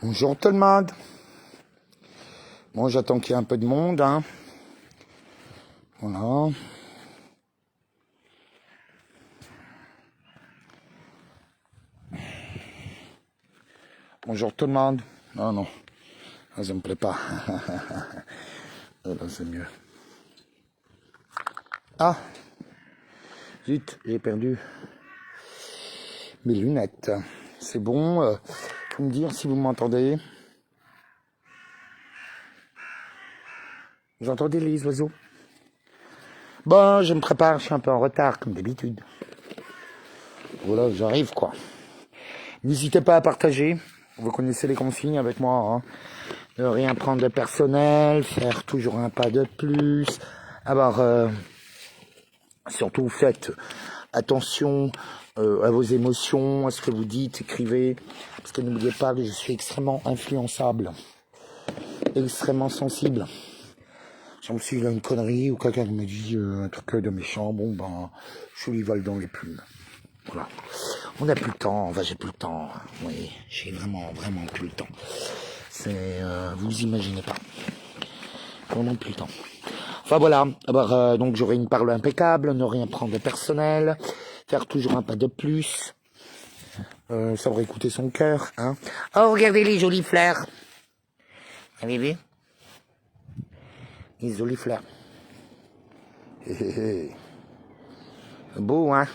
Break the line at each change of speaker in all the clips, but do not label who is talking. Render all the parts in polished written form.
Bonjour tout le monde. Bon, j'attends qu'il y ait un peu de monde, hein. Voilà. Bonjour tout le monde. Ah non, ça me plaît pas. Là, c'est mieux. Ah, zut, j'ai perdu mes lunettes. C'est bon, faut me dire si vous m'entendez. Vous entendez les oiseaux? Bon, je me prépare, je suis un peu en retard, comme d'habitude. Voilà, j'arrive, quoi. N'hésitez pas à partager. Vous connaissez les consignes avec moi, hein. Ne rien prendre de personnel, faire toujours un pas de plus. Alors, surtout faites attention à vos émotions, à ce que vous dites, écrivez. Parce que n'oubliez pas que je suis extrêmement influençable, extrêmement sensible. Si il a une connerie ou quelqu'un me dit un truc de méchant, bon ben, je lui vole dans les plumes. Voilà. On n'a plus le temps, enfin j'ai plus le temps. Oui, j'ai vraiment plus le temps. C'est, vous imaginez pas. On n'a plus le temps. Enfin voilà, alors, donc j'aurai une parole impeccable, ne rien prendre de personnel, faire toujours un pas de plus, savoir écouter son cœur, hein. Oh, regardez les jolies fleurs. Vous avez vu? Les jolies fleurs. Beau, hein?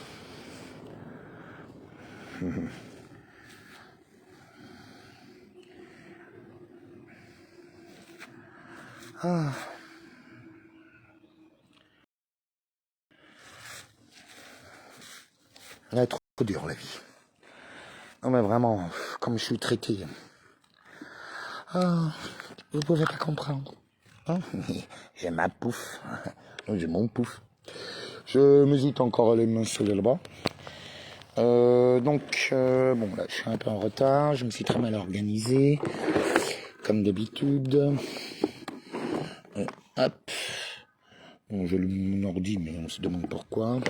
Ah. Elle est trop dur la vie. Non mais vraiment, comme je suis traité. Ah, vous pouvez pas comprendre. Hein? J'ai ma pouffe. J'ai mon pouf. Je m'hésite encore à aller m'installer là-bas. Bon là, je suis un peu en retard. Je me suis très mal organisé, comme d'habitude. Hop. Bon, j'ai mon ordi, mais on se demande pourquoi.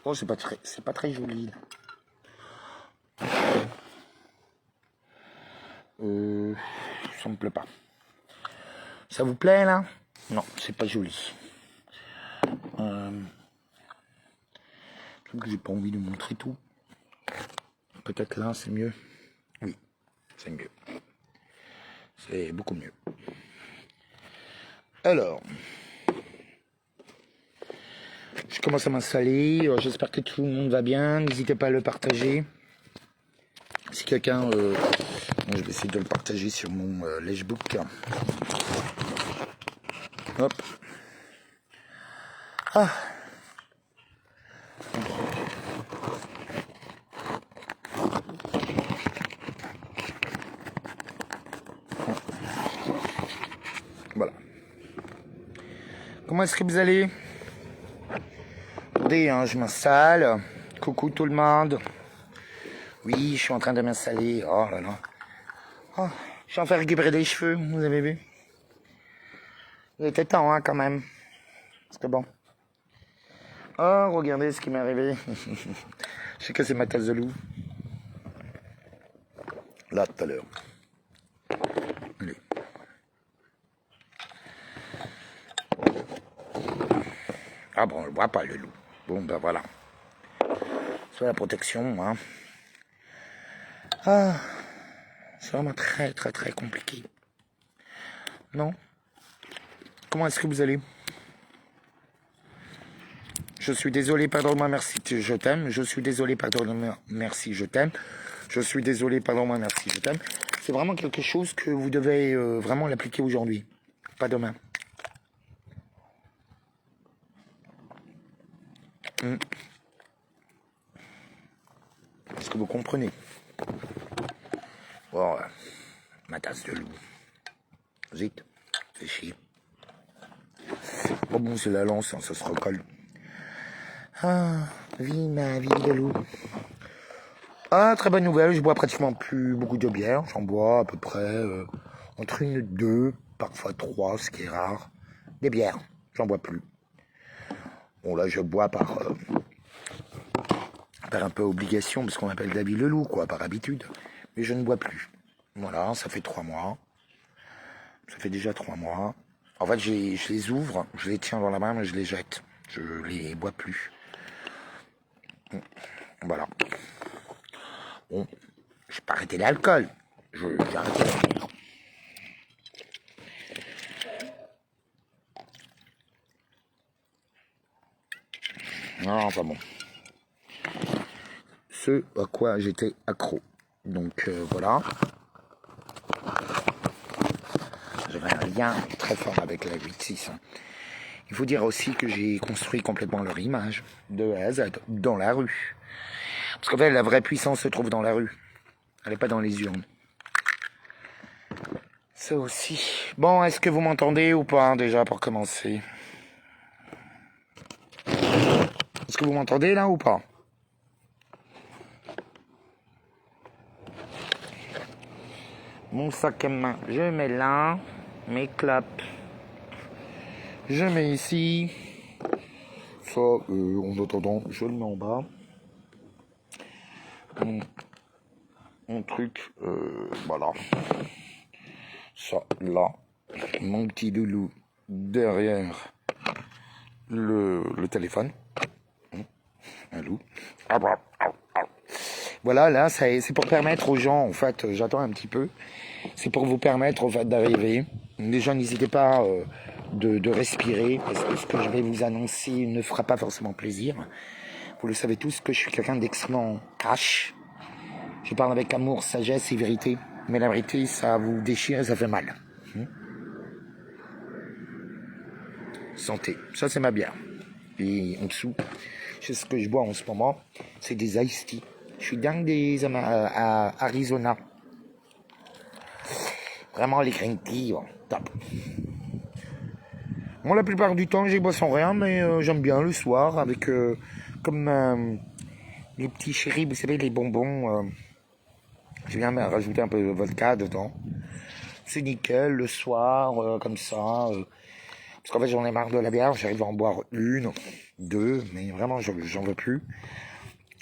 Oh, c'est pas très joli. Ça me plaît pas. Ça vous plaît là? Non, c'est pas joli. Que j'ai pas envie de montrer tout. Peut-être là, c'est mieux. Oui, c'est mieux. C'est beaucoup mieux. Alors, je commence à m'installer. J'espère que tout le monde va bien. N'hésitez pas à le partager. Si quelqu'un... je vais essayer de le partager sur mon Lèchebook. Hop. Ah. Voilà. Comment est-ce que vous allez? Attendez, hein, je m'installe. Coucou tout le monde. Oui, je suis en train de m'installer. Oh là là. Oh, je suis en train de récupérer des cheveux, vous avez vu? Il était temps, hein, quand même. Parce que bon. Oh, regardez ce qui m'est arrivé. Je sais que c'est ma tasse de loup. Là, tout à l'heure. Allez. Ah bon, on le voit pas, le loup. Bon, ben voilà. C'est la protection, hein. Ah, c'est vraiment très compliqué. Non? Comment est-ce que vous allez? Je suis désolé, pardonne-moi, merci, je t'aime. Je suis désolé, pardonne-moi, merci, je t'aime. Je suis désolé, pardonne-moi, merci, je t'aime. C'est vraiment quelque chose que vous devez vraiment l'appliquer aujourd'hui, pas demain. Est-ce que vous comprenez? Oh, ma tasse de loup. Zut, c'est chier. Oh bon, c'est la lance, hein, ça se recolle. Ah, vie, ma vie de loup. Ah, très bonne nouvelle, je bois pratiquement plus beaucoup de bière. J'en bois à peu près entre 1 et 2, parfois 3, ce qui est rare. Des bières, j'en bois plus. Bon, là, je bois par un peu obligation, parce qu'on m'appelle David Leloup, quoi, par habitude. Mais je ne bois plus. Voilà, ça fait 3 mois. Ça fait déjà 3 mois. En fait, je les ouvre, je les tiens dans la main, mais je les jette. Je les bois plus. Voilà. Bon, j'ai pas arrêté l'alcool. J'ai arrêté la bière. Non, enfin bon. Ce à quoi j'étais accro. Donc voilà. J'avais un lien très fort avec la 8-6. Il faut dire aussi que j'ai construit complètement leur image, de A à Z, dans la rue. Parce qu'en fait, la vraie puissance se trouve dans la rue. Elle n'est pas dans les urnes. Ça aussi. Bon, est-ce que vous m'entendez ou pas, déjà, pour commencer? Est-ce que vous m'entendez, là, ou pas? Mon sac à main, je mets là. Mes clopes, je mets ici. Ça, en attendant, je le mets en bas. Mon truc, voilà. Ça, là. Mon petit loulou derrière le téléphone. Un loup. Voilà, là, c'est pour permettre aux gens, en fait, j'attends un petit peu, c'est pour vous permettre, en fait, d'arriver. Déjà, n'hésitez pas de respirer, parce que ce que je vais vous annoncer ne fera pas forcément plaisir. Vous le savez tous que je suis quelqu'un d'extrêmement cash. Je parle avec amour, sagesse et vérité. Mais la vérité, ça vous déchire et ça fait mal. Santé. Ça, c'est ma bière. Et en dessous, c'est ce que je bois en ce moment. C'est des iced tea. Je suis dingue des à Arizona. Vraiment, les green tea, top. Bon, la plupart du temps, j'y bois sans rien, mais j'aime bien le soir avec comme les petits chéris, vous savez, les bonbons. Je viens rajouter un peu de vodka dedans. C'est nickel, le soir, comme ça. Parce qu'en fait, j'en ai marre de la bière. J'arrive à en boire 1, 2, mais vraiment, j'en veux plus.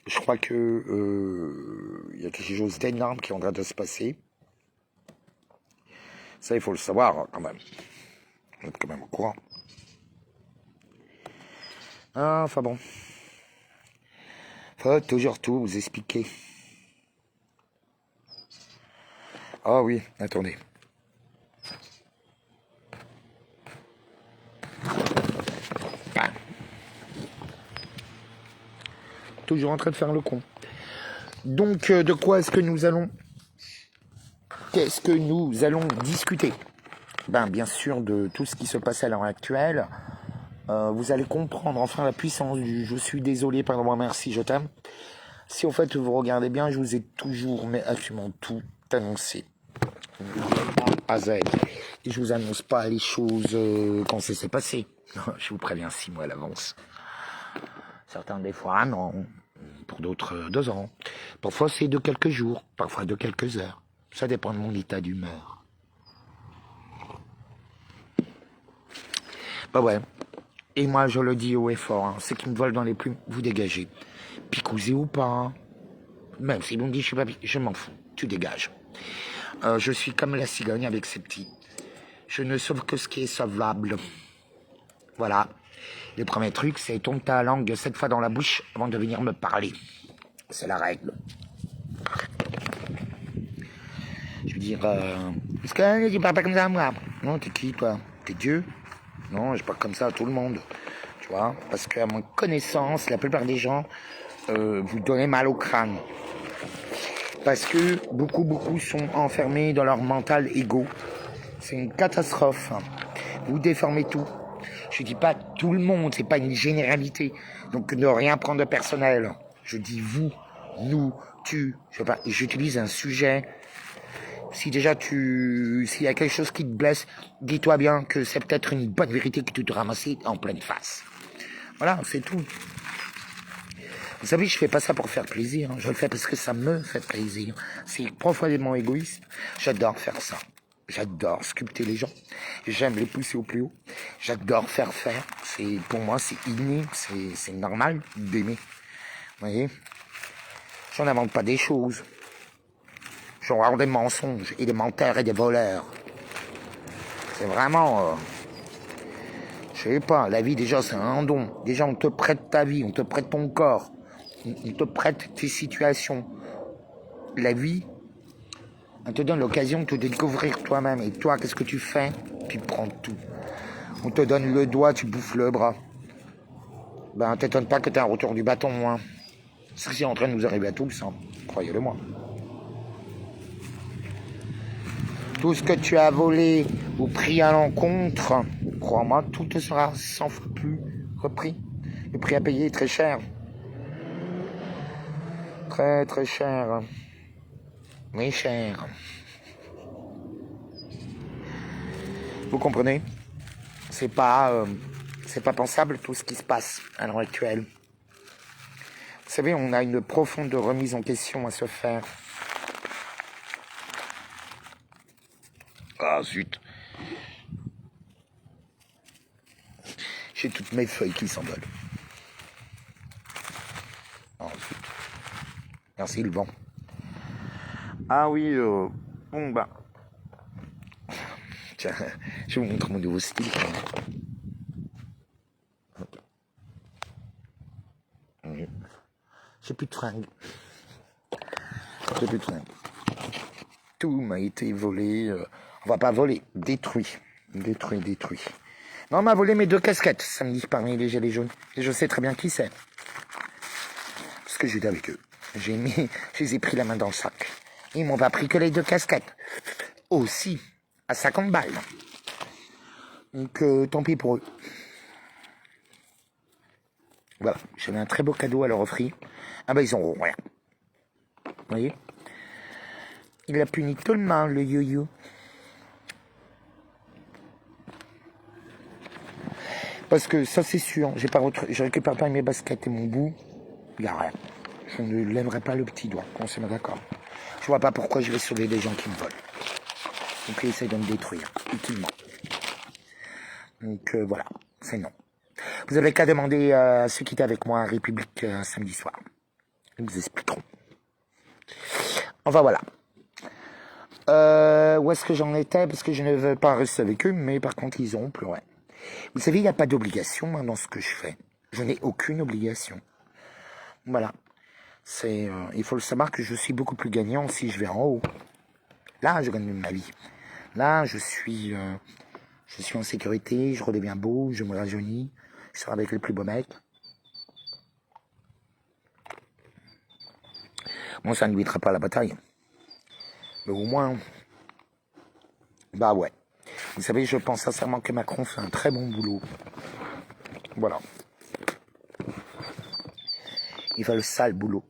Je crois que y a quelque chose d'énorme qui est en train de se passer. Ça, il faut le savoir, quand même. Vous êtes quand même au courant. Ah, enfin bon. Faut toujours tout vous expliquer. Ah oui, attendez. Ah. Toujours en train de faire le con. Donc, de quoi est-ce que nous allons... Qu'est-ce que nous allons discuter? Ben, bien sûr, de tout ce qui se passe à l'heure actuelle. Vous allez comprendre enfin la puissance du « je suis désolé, pardon-moi, merci, je t'aime ». Si en fait vous regardez bien, je vous ai toujours, mais absolument tout annoncé. A à Z. Et je vous annonce pas les choses quand ça s'est passé. Je vous préviens 6 mois à l'avance. Certains des fois 1 an, pour d'autres 2 ans. Parfois c'est de quelques jours, parfois de quelques heures. Ça dépend de mon état d'humeur. Bah ouais. Et moi je le dis haut et fort, hein. Ceux qui me volent dans les plumes, vous dégagez. Picousé ou pas. Même si l'on dit je suis pas je m'en fous. Tu dégages. Je suis comme la cigogne avec ses petits. Je ne sauve que ce qui est sauvable. Voilà. Le premier truc, c'est tourne ta langue 7 fois dans la bouche avant de venir me parler. C'est la règle. Je veux dire, est-ce que tu parles pas comme ça, moi? Non, t'es qui, toi? T'es Dieu? Non, je parle comme ça à tout le monde. Tu vois? Parce qu'à mon connaissance, la plupart des gens vous donnez mal au crâne. Parce que beaucoup sont enfermés dans leur mental égo. C'est une catastrophe. Vous déformez tout. Je dis pas tout le monde, c'est pas une généralité. Donc ne rien prendre de personnel. Je dis vous, nous, tu. Je sais pas, j'utilise un sujet. Si déjà s'il y a quelque chose qui te blesse, dis-toi bien que c'est peut-être une bonne vérité que tu te ramasses en pleine face. Voilà, c'est tout. Vous savez, je fais pas ça pour faire plaisir. Je le fais parce que ça me fait plaisir. C'est profondément égoïste. J'adore faire ça. J'adore sculpter les gens. J'aime les pousser au plus haut. J'adore faire. Pour moi, c'est inné. C'est normal d'aimer. Vous voyez? Je n'invente pas des choses. Je rends des mensonges et des menteurs et des voleurs. C'est vraiment... je sais pas, la vie déjà c'est un don. Déjà on te prête ta vie, on te prête ton corps. On te prête tes situations. La vie, on te donne l'occasion de te découvrir toi-même. Et toi, qu'est-ce que tu fais? Tu prends tout. On te donne le doigt, tu bouffes le bras. Ben, t'étonne pas que t'aies un retour du bâton, hein. C'est en train de nous arriver à tous, hein. Croyez-le moi. Tout ce que tu as volé ou pris à l'encontre, crois-moi, tout te sera 100 fois plus repris. Le prix à payer est très cher. Très très cher. Mais cher. Vous comprenez? C'est pas pensable tout ce qui se passe à l'heure actuelle. Vous savez, on a une profonde remise en question à se faire. Ah zut. J'ai toutes mes feuilles qui s'envolent. Ah zut. Merci le vent. Ah oui, bon bah. Tiens, je vous montre mon nouveau style. J'ai plus de fringues. J'ai plus de fringues. Tout m'a été volé. On va pas voler, détruit. Détruit. Non, on m'a volé mes 2 casquettes samedi parmi les gilets jaunes. Et je sais très bien qui c'est. Parce que j'étais avec eux. Je les ai pris la main dans le sac. Ils m'ont pas pris que les 2 casquettes. Aussi, à 50 balles. Donc, tant pis pour eux. Voilà, j'avais un très beau cadeau à leur offrir. Ah bah, ils ont rien. Vous voyez? Il a puni tout le monde, le yo-yo. Parce que ça, c'est sûr. Je récupère pas mes baskets et mon bout. Il n'y a rien. Je ne lèverai pas le petit doigt. On se met d'accord. Je vois pas pourquoi je vais sauver des gens qui me volent. Donc, ils essayent de me détruire, utilement. Donc, voilà. C'est non. Vous avez qu'à demander à ceux qui étaient avec moi à République samedi soir. Ils vous expliqueront. Enfin, voilà. Où est-ce que j'en étais? Parce que je ne veux pas rester avec eux, mais par contre, ils ont pleuré. Vous savez, il n'y a pas d'obligation dans ce que je fais. Je n'ai aucune obligation. Voilà. Il faut le savoir que je suis beaucoup plus gagnant si je vais en haut. Là, je gagne ma vie. Là, je suis en sécurité, je redeviens beau, je me rajeunis, je serai avec les plus beaux mecs. Bon, ça ne m'évitera pas la bataille. Mais au moins, bah ouais. Vous savez, je pense sincèrement que Macron fait un très bon boulot. Voilà. Il fait le sale boulot.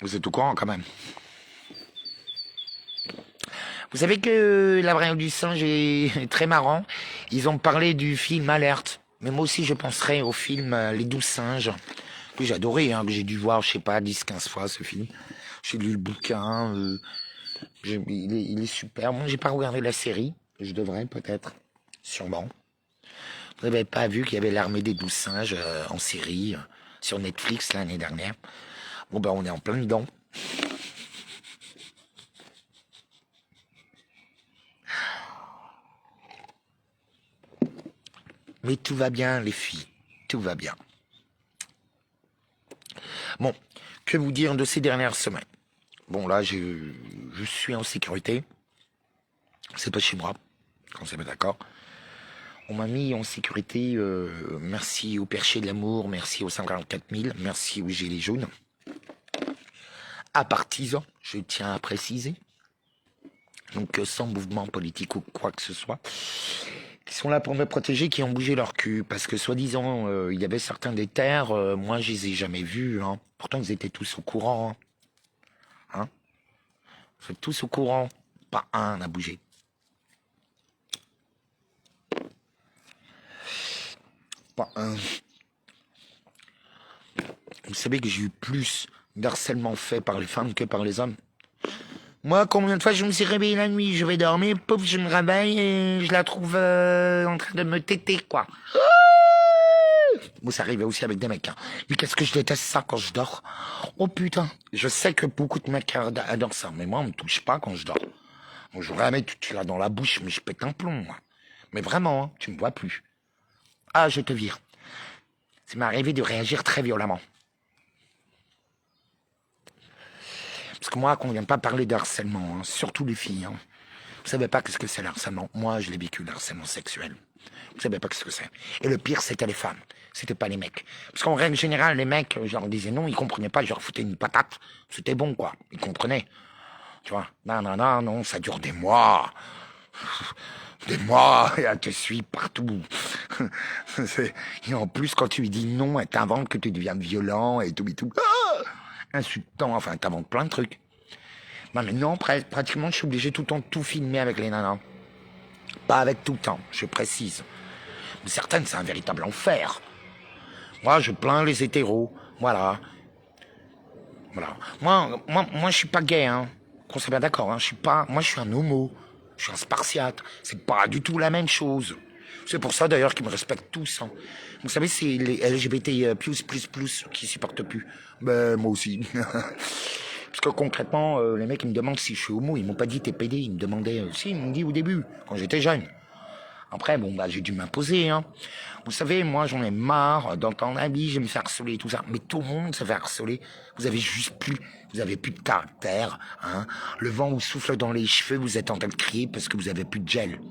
Vous êtes au courant quand même. Vous savez que la vraie du singe est très marrant. Ils ont parlé du film Alerte. Mais moi aussi, je penserais au film Les 12 singes. Que j'ai adoré, hein, que j'ai dû voir, je sais pas, 10-15 fois ce film. J'ai lu le bouquin. Il est super. Bon, j'ai pas regardé la série. Je devrais peut-être. Sûrement. Vous n'avez pas vu qu'il y avait l'armée des 12 singes en série sur Netflix l'année dernière. Bon, ben, on est en plein dedans. Mais tout va bien, les filles. Tout va bien. Bon, que vous dire de ces dernières semaines? Bon, là, je suis en sécurité. C'est pas chez moi, quand c'est pas d'accord. On m'a mis en sécurité, merci au Perché de l'amour, merci aux 144 000, merci aux Gilets jaunes. À partisans, je tiens à préciser. Donc, sans mouvement politique ou quoi que ce soit. Qui sont là pour me protéger, qui ont bougé leur cul. Parce que, soi-disant, il y avait certains des terres, moi, je les ai jamais vus. Hein. Pourtant, ils étaient tous au courant. Hein, vous êtes tous au courant. Pas un n'a bougé. Pas un. Vous savez que j'ai eu plus d'harcèlement fait par les femmes que par les hommes. Moi, combien de fois je me suis réveillé la nuit, je vais dormir, pouf, je me réveille et je la trouve en train de me téter, quoi. Moi, ça arrivait aussi avec des mecs. Hein. Mais qu'est-ce que je déteste ça quand je dors. Oh putain, je sais que beaucoup de mecs adorent ça, mais moi, on me touche pas quand je dors. Moi, je voudrais mettre tu l'as dans la bouche, mais je pète un plomb, moi. Mais vraiment, hein, tu me vois plus. Ah, je te vire. Ça m'est arrivé de réagir très violemment. Parce que moi, qu'on ne vient pas parler de harcèlement, hein, surtout les filles. Hein. Vous savez pas ce que c'est le harcèlement. Moi, je l'ai vécu, le harcèlement sexuel. Vous savez pas ce que c'est. Et le pire, c'était les femmes. C'était pas les mecs. Parce qu'en règle générale, les mecs, je leur disais non, ils comprenaient pas, je leur foutais une patate. C'était bon, quoi. Ils comprenaient. Tu vois. Non, non, non, non, ça dure des mois. Des mois, et elle te suit partout. Et en plus, quand tu lui dis non, elle t'invente que tu deviens violent et tout, et tout. Ah, insultant, enfin, t'inventes plein de trucs. Non, mais non, pratiquement, je suis obligé tout le temps de tout filmer avec les nanas. Pas avec tout le temps, je précise. Mais certaines, c'est un véritable enfer. Moi, je plains les hétéros. Voilà. Voilà. Moi, je suis pas gay, hein. Qu'on soit bien d'accord, hein. Moi, je suis un homo. Je suis un spartiate. C'est pas du tout la même chose. C'est pour ça, d'ailleurs, qu'ils me respectent tous, hein. Vous savez, c'est les LGBT++, qui supportent plus. Ben, moi aussi. Parce que concrètement, les mecs, ils me demandent si je suis homo. Ils m'ont pas dit t'es pédé. Ils me demandaient, si, ils m'ont dit au début, quand j'étais jeune. Après, bon, bah, j'ai dû m'imposer, hein. Vous savez, moi, j'en ai marre d'entendre, ah oui, je vais me faire harceler et tout ça. Mais tout le monde se fait harceler. Vous avez plus de caractère, hein. Le vent vous souffle dans les cheveux, vous êtes en train de crier parce que vous avez plus de gel.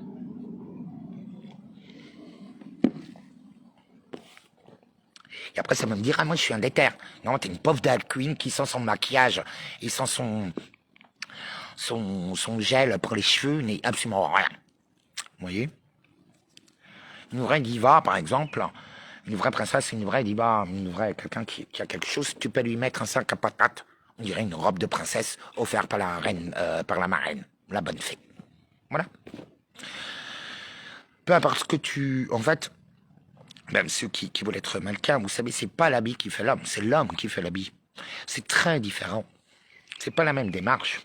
Et après, ça va me dire, ah, moi, je suis un déter. Non, t'es une pauvre drag queen qui, sans son maquillage et sans son gel pour les cheveux, n'est absolument rien. Vous voyez? Une vraie diva, par exemple, une vraie princesse, une vraie diva, une vraie quelqu'un qui a quelque chose, tu peux lui mettre un sac à patates, on dirait une robe de princesse offerte par la reine, par la marraine, la bonne fée. Voilà. Peu importe ce que en fait, même ceux qui veulent être mannequins, vous savez, c'est pas l'habit qui fait l'homme, c'est l'homme qui fait l'habit. C'est très différent. C'est pas la même démarche.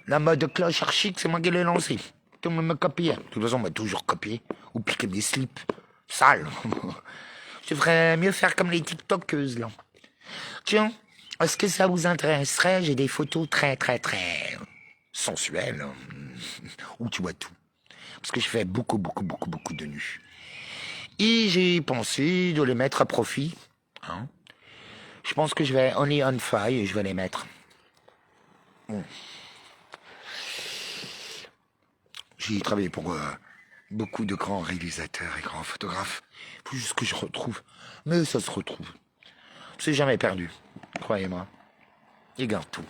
La mode cloche archique, c'est moi qui l'ai lancé. Tout le monde me copiait. De toute façon, on m'a toujours copié. Ou piqué des slips. Sales. Je devrais mieux faire comme les tiktokeuses, là. Tiens, est-ce que ça vous intéresserait? J'ai des photos très, très, très sensuelles. Où tu vois tout. Parce que je fais beaucoup de nus. Et j'ai pensé de les mettre à profit. Hein. Je pense que je vais only on fire et je vais les mettre. J'ai travaillé pour beaucoup de grands réalisateurs et grands photographes. Il faut juste que je retrouve. Mais ça se retrouve. C'est jamais perdu, croyez-moi. Ils gardent tout.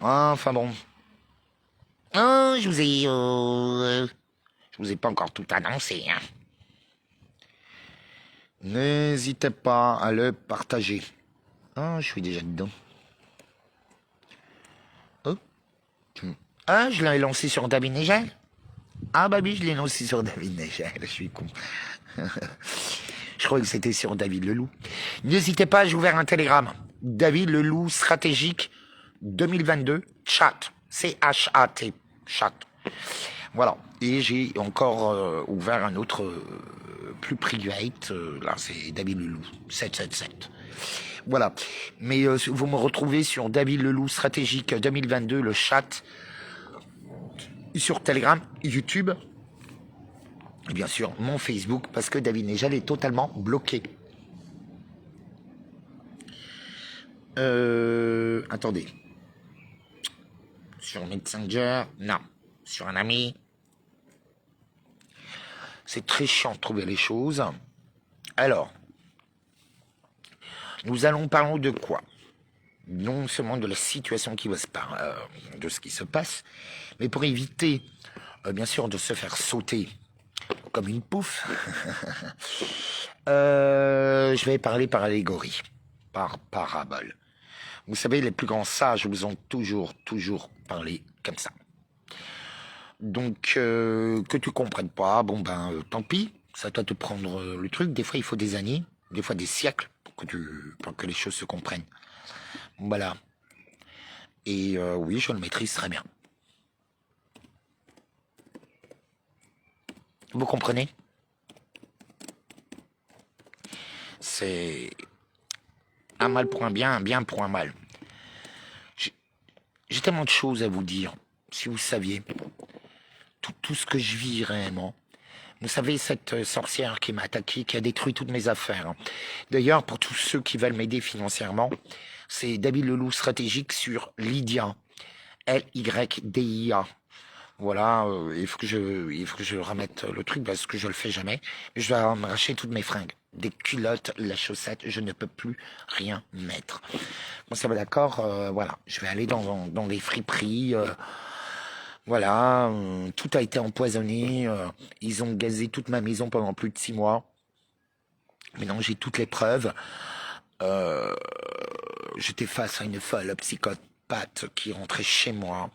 Enfin bon. Oh, je vous ai pas encore tout annoncé, hein. N'hésitez pas à le partager. Ah, je suis déjà dedans. Oh. Ah, je l'ai lancé sur David Négel. Ah bah oui, je l'ai lancé sur David Négel, je suis con. Je croyais que c'était sur David Leloup. N'hésitez pas, j'ai ouvert un télégramme. David Leloup stratégique 2022, chat. C-H-A-T, chat. Voilà. Et j'ai encore ouvert un autre plus private. Là, c'est David Leloup, 777. Voilà. Mais vous me retrouvez sur David Leloup stratégique 2022, le chat. Sur Telegram, YouTube, et bien sûr mon Facebook, parce que David Négel est totalement bloqué. Attendez. Sur Messenger, non. Sur un ami. C'est très chiant de trouver les choses. Alors, nous allons parler de quoi? Non seulement de la situation qui va se de ce qui se passe, mais pour éviter, bien sûr, de se faire sauter comme une pouffe, je vais parler par allégorie, par parabole. Vous savez, les plus grands sages vous ont toujours parlé comme ça. Donc, que tu comprennes pas, bon ben, tant pis, c'est à toi de prendre le truc. Des fois, il faut des années, des fois des siècles pour que les choses se comprennent. Voilà. Et oui, je le maîtrise très bien. Vous comprenez? C'est un mal pour un bien pour un mal. J'ai tellement de choses à vous dire, si vous saviez. Tout ce que je vis réellement. Vous savez, cette sorcière qui m'a attaqué, qui a détruit toutes mes affaires. D'ailleurs, pour tous ceux qui veulent m'aider financièrement, c'est David Leloup Stratégique sur Lydia. Lydia. Voilà, il faut que je remette le truc parce que je le fais jamais. Je dois me racheter toutes mes fringues. Des culottes, la chaussette, je ne peux plus rien mettre. Bon, ça va d'accord, voilà. Je vais aller dans des friperies. Voilà, tout a été empoisonné. Ils ont gazé toute ma maison pendant plus de 6 mois. Maintenant, j'ai toutes les preuves. J'étais face à une folle psychopathe qui rentrait chez moi,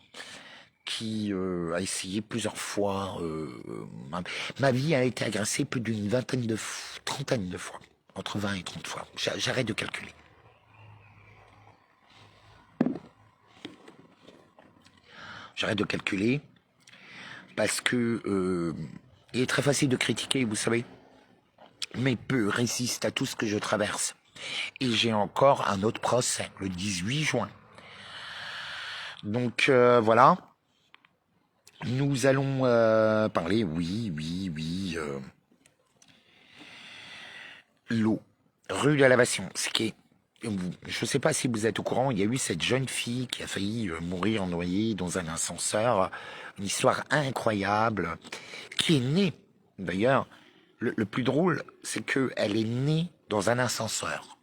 qui a essayé plusieurs fois. Ma vie a été agressée plus d'une trentaine de fois, entre 20 et 30 fois. J'arrête de calculer. J'arrête de calculer parce que il est très facile de critiquer, vous savez, mais peu résistent à tout ce que je traverse. Et j'ai encore un autre procès le 18 juin. Donc voilà. Nous allons parler, oui, l'eau, rue de la Lavation, ce qui est, je ne sais pas si vous êtes au courant, il y a eu cette jeune fille qui a failli mourir noyée dans un ascenseur, une histoire incroyable, qui est née, d'ailleurs, le plus drôle, c'est qu'elle est née dans un ascenseur.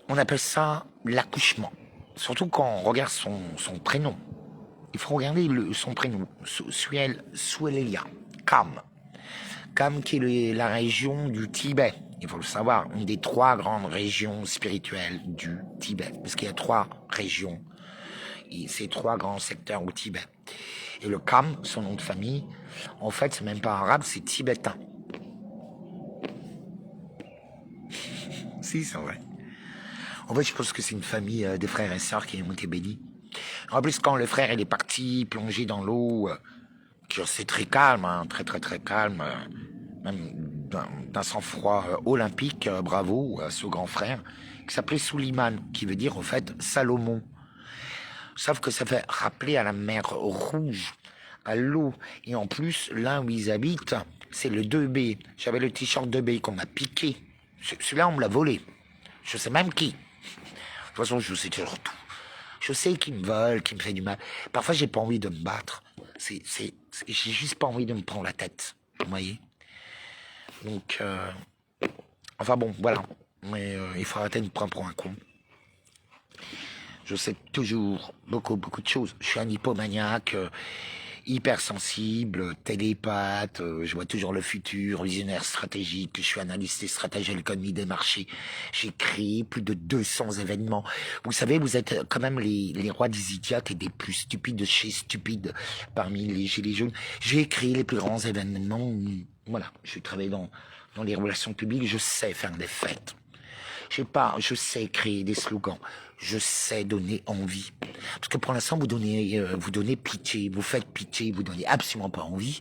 On appelle ça l'accouchement. Surtout quand on regarde son prénom. Il faut regarder son prénom. Souelia. Kham qui est la région du Tibet. Il faut le savoir, une des 3 grandes régions spirituelles du Tibet. Parce qu'il y a 3 régions. C'est 3 grands secteurs au Tibet. Et le Kham, son nom de famille, en fait, c'est même pas arabe, c'est tibétain. Si, c'est vrai. En fait, je pense que c'est une famille de frères et sœurs qui ont été bénis. En plus, quand le frère il est parti plonger dans l'eau, c'est très calme, hein, très calme, même d'un sang-froid olympique, bravo à ce grand frère, qui s'appelait Suliman, qui veut dire en fait Salomon. Sauf que ça fait rappeler à la mer Rouge, à l'eau. Et en plus, là où ils habitent, c'est le 2B. J'avais le t-shirt 2B qu'on m'a piqué. Celui-là, on me l'a volé. Je sais même qui. De toute façon, je sais toujours tout. Je sais qui me vole, qui me fait du mal. Parfois, j'ai pas envie de me battre. J'ai juste pas envie de me prendre la tête. Vous voyez? Donc, enfin bon, voilà. Mais il faut arrêter de me prendre pour un con. Je sais toujours beaucoup de choses. Je suis un hypomaniaque, hypersensible, télépathe, je vois toujours le futur, visionnaire stratégique, je suis analyste et stratège à l'économie des marchés. J'ai créé plus de 200 événements. Vous savez, vous êtes quand même les rois des idiotes et des plus stupides de chez stupides parmi les gilets jaunes. J'ai créé les plus grands événements. Voilà, je travaille dans les relations publiques, je sais faire des fêtes. Je sais créer des slogans. Je sais donner envie. Parce que pour l'instant, vous donnez pitié, vous faites pitié, vous donnez absolument pas envie.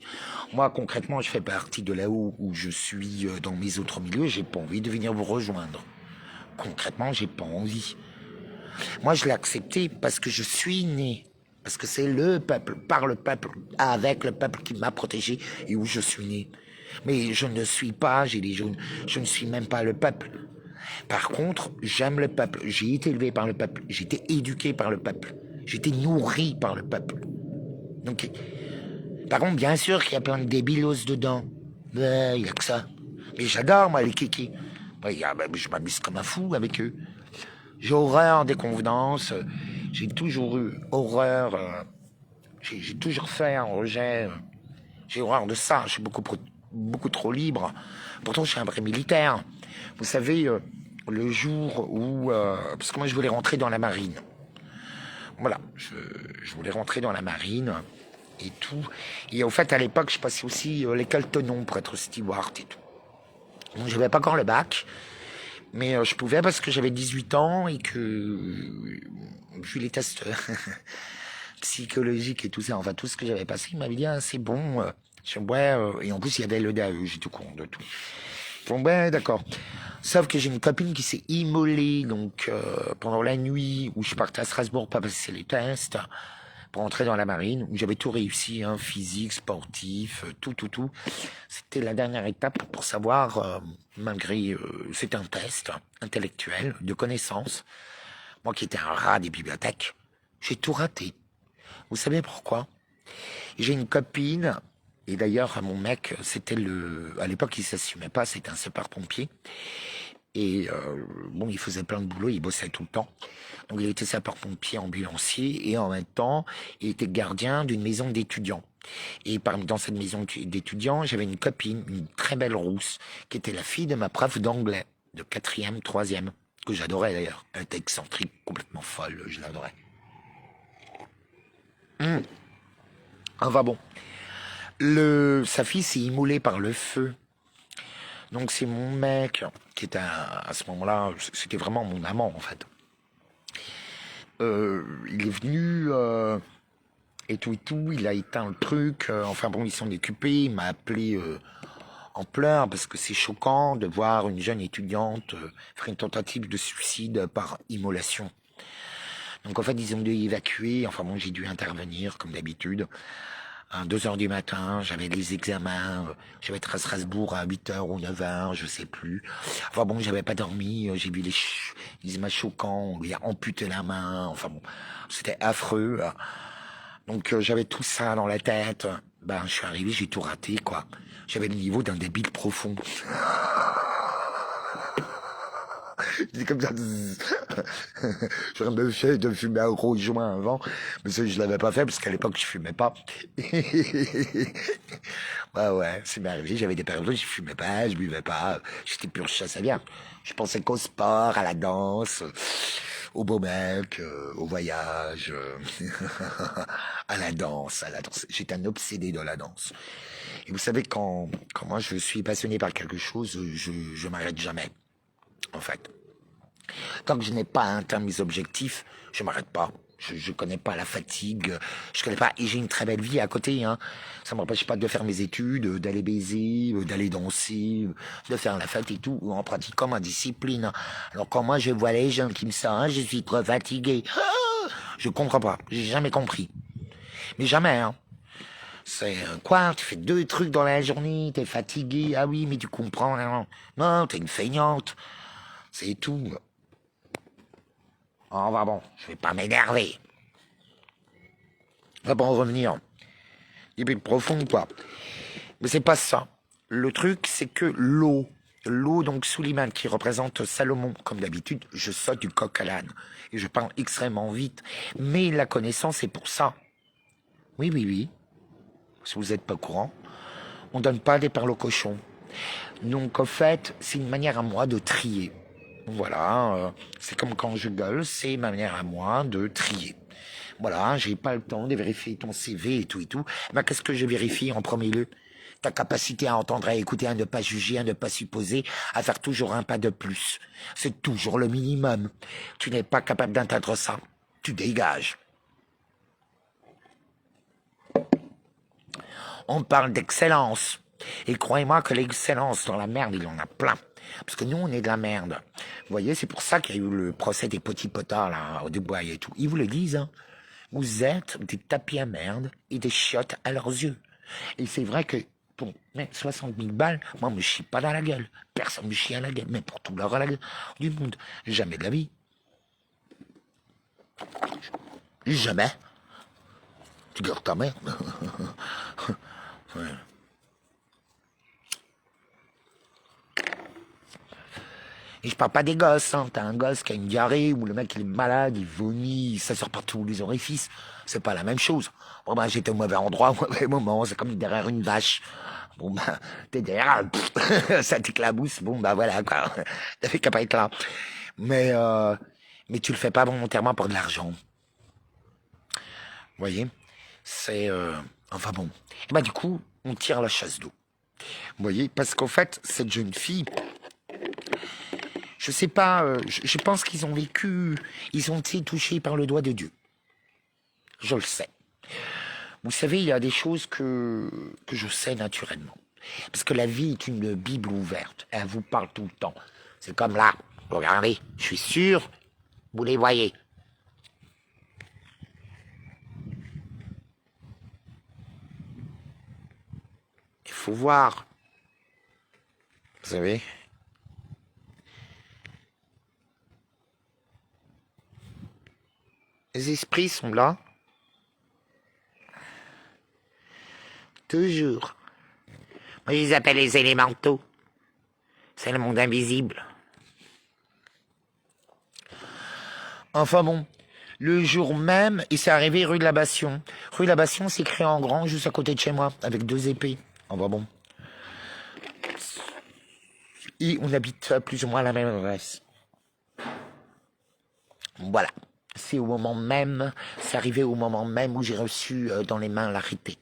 Moi, concrètement, je fais partie de là-haut où je suis dans mes autres milieux, j'ai pas envie de venir vous rejoindre. Concrètement, j'ai pas envie. Moi, je l'ai accepté parce que je suis né. Parce que c'est le peuple, par le peuple, avec le peuple qui m'a protégé et où je suis né. Mais je ne suis pas Gilets jaunes, je ne suis même pas le peuple. Par contre, j'aime le peuple. J'ai été élevé par le peuple. J'ai été éduqué par le peuple. J'ai été nourri par le peuple. Donc, par contre, bien sûr qu'il y a plein de débilos dedans. Il n'y a que ça. Mais j'adore, moi, les kikis. Je m'amuse comme un fou avec eux. J'ai horreur des convenances. J'ai toujours eu horreur. J'ai toujours fait un rejet. J'ai horreur de ça. Je suis beaucoup trop libre. Pourtant, je suis un vrai militaire. Vous savez, le jour où... parce que moi, je voulais rentrer dans la marine. Voilà, je voulais rentrer dans la marine et tout. Et au fait, à l'époque, je passais aussi l'école Tenon pour être steward et tout. Donc, je n'avais pas encore le bac, mais je pouvais parce que j'avais 18 ans et que... vu les tests... psychologique et tout ça, enfin tout ce que j'avais passé, il m'avait dit ah, c'est bon. Ouais, et en plus il y avait le DAE, j'étais au courant de tout. Bon ouais, d'accord. Sauf que j'ai une copine qui s'est immolée donc pendant la nuit où je partais à Strasbourg pas passer les tests pour entrer dans la marine où j'avais tout réussi, hein, physique, sportif, tout. C'était la dernière étape pour savoir, malgré c'était un test intellectuel de connaissances. Moi qui étais un rat des bibliothèques, j'ai tout raté. Vous savez pourquoi? J'ai une copine, et d'ailleurs mon mec, c'était à l'époque il s'assumait pas, c'était un sapeur-pompier. Et bon, il faisait plein de boulot, il bossait tout le temps. Donc il était sapeur-pompier ambulancier et en même temps, il était gardien d'une maison d'étudiants. Et dans cette maison d'étudiants, j'avais une copine, une très belle rousse, qui était la fille de ma prof d'anglais, de 4e, 3e, que j'adorais d'ailleurs. Elle était excentrique, complètement folle, je l'adorais. Enfin bon. Sa fille s'est immolée par le feu. Donc c'est mon mec qui était à ce moment-là, c'était vraiment mon amant en fait. Il est venu et tout, il a éteint le truc. Enfin bon, ils s'en occupés. Il m'a appelé en pleurs parce que c'est choquant de voir une jeune étudiante faire une tentative de suicide par immolation. Donc en fait, ils ont dû évacuer. Enfin bon, j'ai dû intervenir comme d'habitude. À 2h du matin, j'avais les examens, j'avais été à Strasbourg à 8h ou 9h, je sais plus. Enfin bon, j'avais pas dormi, j'ai vu les images choquantes, on lui a amputé la main, enfin bon, c'était affreux. Donc j'avais tout ça dans la tête. Ben, je suis arrivé, j'ai tout raté, quoi. J'avais le niveau d'un débile profond. J'étais comme ça. J'aurais me fait de fumer un gros joint avant, mais ça, je l'avais pas fait parce qu'à l'époque, je fumais pas. Ouais, c'est bien arrivé. J'avais des périodes où je fumais pas, je buvais pas. J'étais pur chasse à bière. Je pensais qu'au sport, à la danse, au beau mec, au voyage, à la danse, J'étais un obsédé de la danse. Et vous savez, quand moi je suis passionné par quelque chose, je m'arrête jamais. En fait, tant que je n'ai pas atteint mes objectifs, je m'arrête pas. Je connais pas la fatigue, je connais pas, et j'ai une très belle vie à côté, hein. Ça m'empêche pas de faire mes études, d'aller baiser, d'aller danser, de faire la fête et tout, en pratiquant ma discipline. Alors quand moi je vois les gens qui me sortent, je suis trop fatigué. Je comprends pas, j'ai jamais compris. Mais jamais, hein. C'est quoi? Tu fais 2 trucs dans la journée, t'es fatigué, ah oui, mais tu comprends, non, t'es une feignante. C'est tout. Oh, va bon, je vais pas m'énerver. On va pas en revenir. Il est plus profond, quoi. Mais c'est pas ça. Le truc, c'est que l'eau, donc Suleiman, qui représente Salomon, comme d'habitude, je saute du coq à l'âne. Et je parle extrêmement vite. Mais la connaissance est pour ça. Oui. Si vous n'êtes pas au courant, on donne pas des perles au cochon. Donc, en fait, c'est une manière à moi de trier. Voilà, c'est comme quand je gueule, c'est ma manière à moi de trier. Voilà, j'ai pas le temps de vérifier ton CV et tout. Mais qu'est-ce que je vérifie en premier lieu? Ta capacité à entendre, à écouter, à ne pas juger, à ne pas supposer, à faire toujours un pas de plus. C'est toujours le minimum. Tu n'es pas capable d'atteindre ça. Tu dégages. On parle d'excellence. Et croyez-moi que l'excellence dans la merde, il en a plein. Parce que nous, on est de la merde. Vous voyez, c'est pour ça qu'il y a eu le procès des petits potards, là, au Dubaï et tout. Ils vous le disent, hein. Vous êtes des tapis à merde et des chiottes à leurs yeux. Et c'est vrai que pour 60 000 balles, moi, me chie pas dans la gueule. Personne me chie à la gueule. Mais pour tout l'or du monde. Jamais de la vie. Jamais. Tu gardes ta mère. Ouais. Et je parle pas des gosses, hein. T'as un gosse qui a une diarrhée, ou le mec il est malade, il vomit, ça sort par tous les orifices. C'est pas la même chose. Bon ben j'étais au mauvais endroit, au mauvais moment, c'est comme derrière une vache. Bon ben, t'es derrière, ça t'éclabousse, bon ben voilà quoi. T'avais qu'à pas être là. Mais tu le fais pas volontairement pour de l'argent. Vous voyez? C'est... enfin bon. Et ben du coup, on tire la chasse d'eau. Vous voyez? Parce qu'en fait, cette jeune fille... Je sais pas, je pense qu'ils ont vécu, ils ont été touchés par le doigt de Dieu. Je le sais. Vous savez, il y a des choses que je sais naturellement. Parce que la vie est une Bible ouverte. Elle vous parle tout le temps. C'est comme là. Regardez, je suis sûr, vous les voyez. Il faut voir. Vous savez? Les esprits sont là. Toujours. Moi, je les appelle les élémentaux. C'est le monde invisible. Enfin bon, le jour même, et c'est arrivé rue de la Bastion. Rue de la Bastion, c'est écrit en grand, juste à côté de chez moi, avec 2 épées. Enfin bon. Et on habite plus ou moins à la même adresse. Voilà. C'est au moment même, c'est arrivé au moment même où j'ai reçu dans les mains l'arrêté.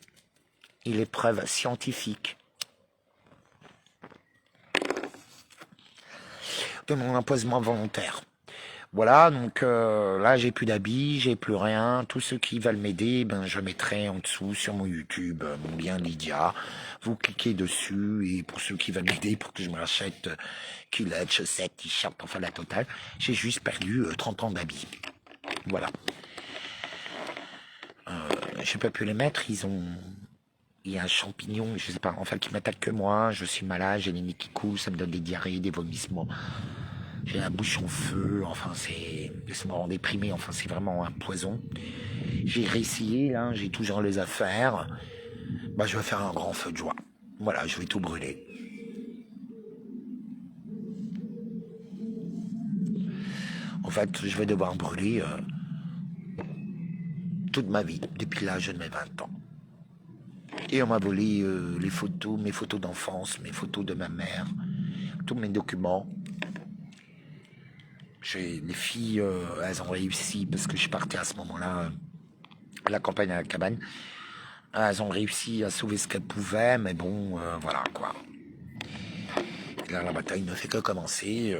Et les preuves scientifiques de mon empoisonnement volontaire. Voilà, donc là j'ai plus d'habits, j'ai plus rien. Tous ceux qui veulent m'aider, ben je mettrai en dessous sur mon YouTube mon lien Lydia. Vous cliquez dessus et pour ceux qui veulent m'aider pour que je me rachète culottes, chaussettes, t-shirts, enfin la totale, j'ai juste perdu 30 ans d'habits. Voilà. J'ai pas pu les mettre, il y a un champignon, je sais pas, enfin qui m'attaque que moi, je suis malade, j'ai les nez qui coulent, ça me donne des diarrhées, des vomissements. J'ai la bouche en feu, enfin ça me rend déprimé, enfin c'est vraiment un poison. J'ai réessayé, là, j'ai toujours les affaires. Bah je vais faire un grand feu de joie. Voilà, je vais tout brûler. En fait, je vais devoir brûler toute ma vie, depuis l'âge de mes 20 ans. Et on m'a volé les photos, mes photos d'enfance, mes photos de ma mère, tous mes documents. Les filles, elles ont réussi, parce que je partais à ce moment-là à la campagne à la cabane. Elles ont réussi à sauver ce qu'elles pouvaient, mais bon, voilà quoi. Et là, la bataille ne fait que commencer,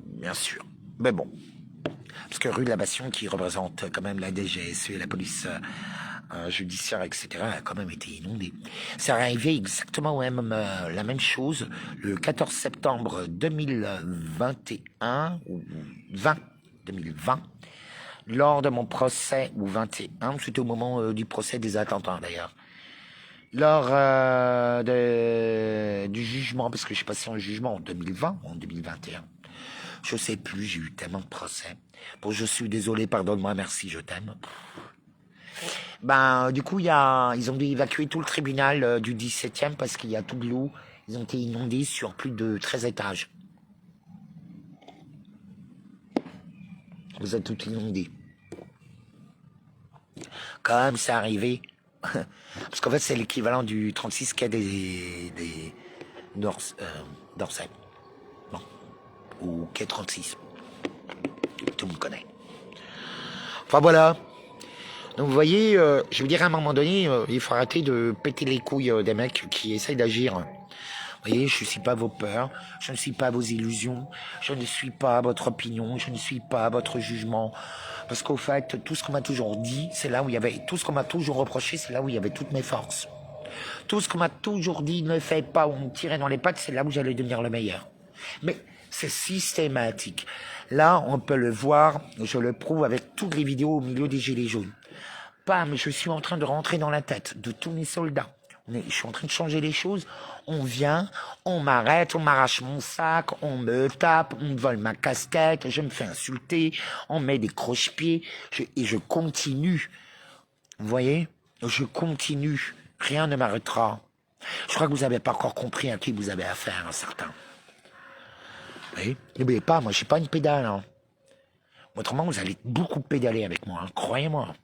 bien sûr. Mais bon, parce que rue de la Bastion, qui représente quand même la DGSE et la police judiciaire, etc., a quand même été inondée. C'est arrivé exactement la même chose le 14 septembre 2021, ou 2020, lors de mon procès, ou 21, c'était au moment du procès des attentats d'ailleurs. Lors du jugement, parce que je suis passé en jugement en 2020, en 2021. Je sais plus, j'ai eu tellement de procès. Bon, je suis désolé, pardonne-moi, merci, je t'aime. Ben, du coup, ils ont dû évacuer tout le tribunal du 17e parce qu'il y a tout de l'eau. Ils ont été inondés sur plus de 13 étages. Vous êtes tout inondés. Quand même, c'est arrivé. Parce qu'en fait, c'est l'équivalent du 36 quai des d'Orsay. Non. Ou quai 36. Tout le monde connaît. Enfin, voilà. Donc vous voyez, je veux dire à un moment donné, il faut arrêter de péter les couilles des mecs qui essayent d'agir. Vous voyez, je ne suis pas vos peurs, je ne suis pas vos illusions, je ne suis pas votre opinion, je ne suis pas votre jugement. Parce qu'au fait, tout ce qu'on m'a toujours dit, c'est là où il y avait, tout ce qu'on m'a toujours reproché, c'est là où il y avait toutes mes forces. Tout ce qu'on m'a toujours dit, ne fais pas, ou me tirait dans les pattes, c'est là où j'allais devenir le meilleur. Mais c'est systématique. Là, on peut le voir, je le prouve avec toutes les vidéos au milieu des gilets jaunes. Pam, je suis en train de rentrer dans la tête de tous mes soldats. Je suis en train de changer les choses. On vient, on m'arrête, on m'arrache mon sac, on me tape, on me vole ma casquette, je me fais insulter, on met des croche-pieds, et je continue. Vous voyez? Je continue. Rien ne m'arrêtera. Je crois que vous n'avez pas encore compris à qui vous avez affaire, un certain. Oui? N'oubliez pas, moi, je suis pas une pédale. Hein. Autrement, vous allez beaucoup pédaler avec moi, hein, croyez-moi.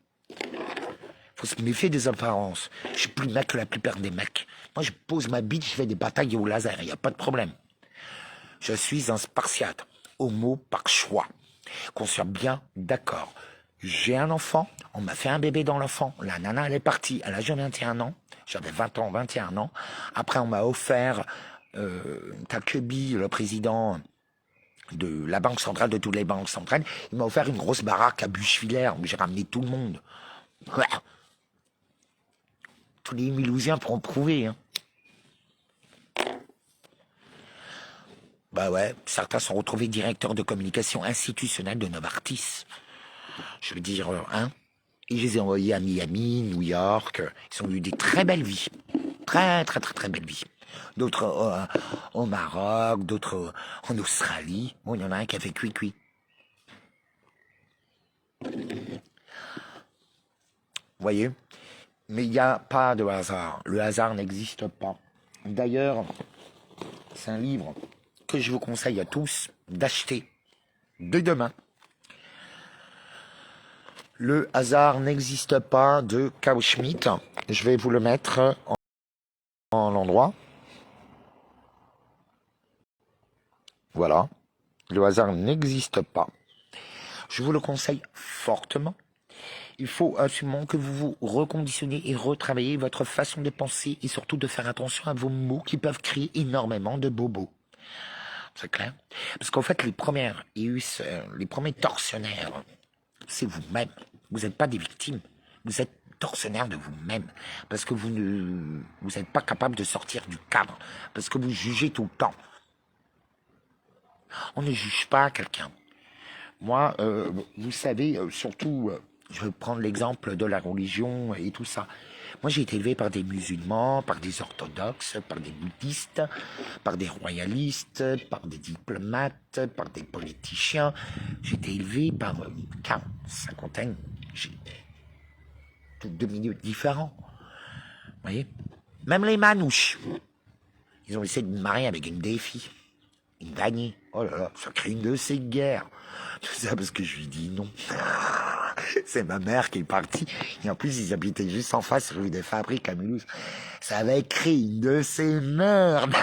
Faut se méfier des apparences. Je suis plus mec que la plupart des mecs. Moi, je pose ma bite, je fais des batailles au laser, il n'y a pas de problème. Je suis un spartiate, homo par choix. Qu'on soit bien d'accord. J'ai un enfant, on m'a fait un bébé dans l'enfant. La nana, elle est partie à l'âge de 21 ans. J'avais 20 ans, 21 ans. Après, on m'a offert Takebi, le président de la banque centrale, de toutes les banques centrales. Il m'a offert une grosse baraque à Buchwiller où j'ai ramené tout le monde. Ouais. Tous les Mulhousiens pourront prouver. Hein. Bah ouais, certains sont retrouvés directeurs de communication institutionnelle de Novartis. Je veux dire, hein. Et je les ai envoyés à Miami, New York. Ils ont eu des très belles vies. Très, très, très, très belles vies. D'autres au Maroc, d'autres en Australie. Bon, il y en a un qui a fait cuit-cuit. Vous voyez? Mais il n'y a pas de hasard. Le hasard n'existe pas. D'ailleurs, c'est un livre que je vous conseille à tous d'acheter de demain. Le hasard n'existe pas de Carl Schmitt. Je vais vous le mettre en l'endroit. Voilà. Le hasard n'existe pas. Je vous le conseille fortement. Il faut absolument que vous vous reconditionnez et retravaillez votre façon de penser et surtout de faire attention à vos mots qui peuvent créer énormément de bobos. C'est clair? Parce qu'en fait, les premiers tortionnaires, c'est vous-même. Vous n'êtes pas des victimes. Vous êtes tortionnaire de vous-même. Parce que vous n'êtes pas capable de sortir du cadre. Parce que vous jugez tout le temps. On ne juge pas quelqu'un. Moi, vous savez, surtout, je vais prendre l'exemple de la religion et tout ça. Moi, j'ai été élevé par des musulmans, par des orthodoxes, par des bouddhistes, par des royalistes, par des diplomates, par des politiciens. J'ai été élevé par cinquantaine, de milieux différents. Vous voyez? Même les manouches. Ils ont essayé de me marier avec une défi. Une Dany. Oh là là, ça crée une de ces guerres. Tout ça parce que je lui dis non. C'est ma mère qui est partie. Et en plus, ils habitaient juste en face, rue des Fabriques à Mulhouse. Ça avait créé une de ces merdes.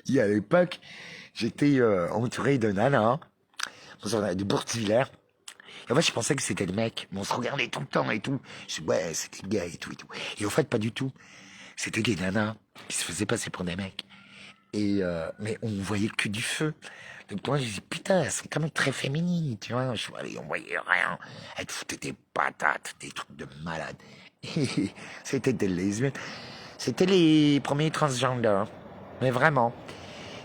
Et à l'époque, j'étais entouré de nanas, de Bourtevillers. Et en fait, je pensais que c'était des mecs. Mais on se regardait tout le temps et tout. Je dis, ouais, c'était des gars et tout et tout. Et au fait, pas du tout. C'était des nanas qui se faisaient passer pour des mecs. Et mais on voyait que du feu. Donc moi, je dis, putain, elles sont quand même très féminines, tu vois. Je vois, on voyait rien. Elles te foutaient des patates, des trucs de malade. Et c'était des lesbiennes. C'était les premiers transgenders. Mais vraiment.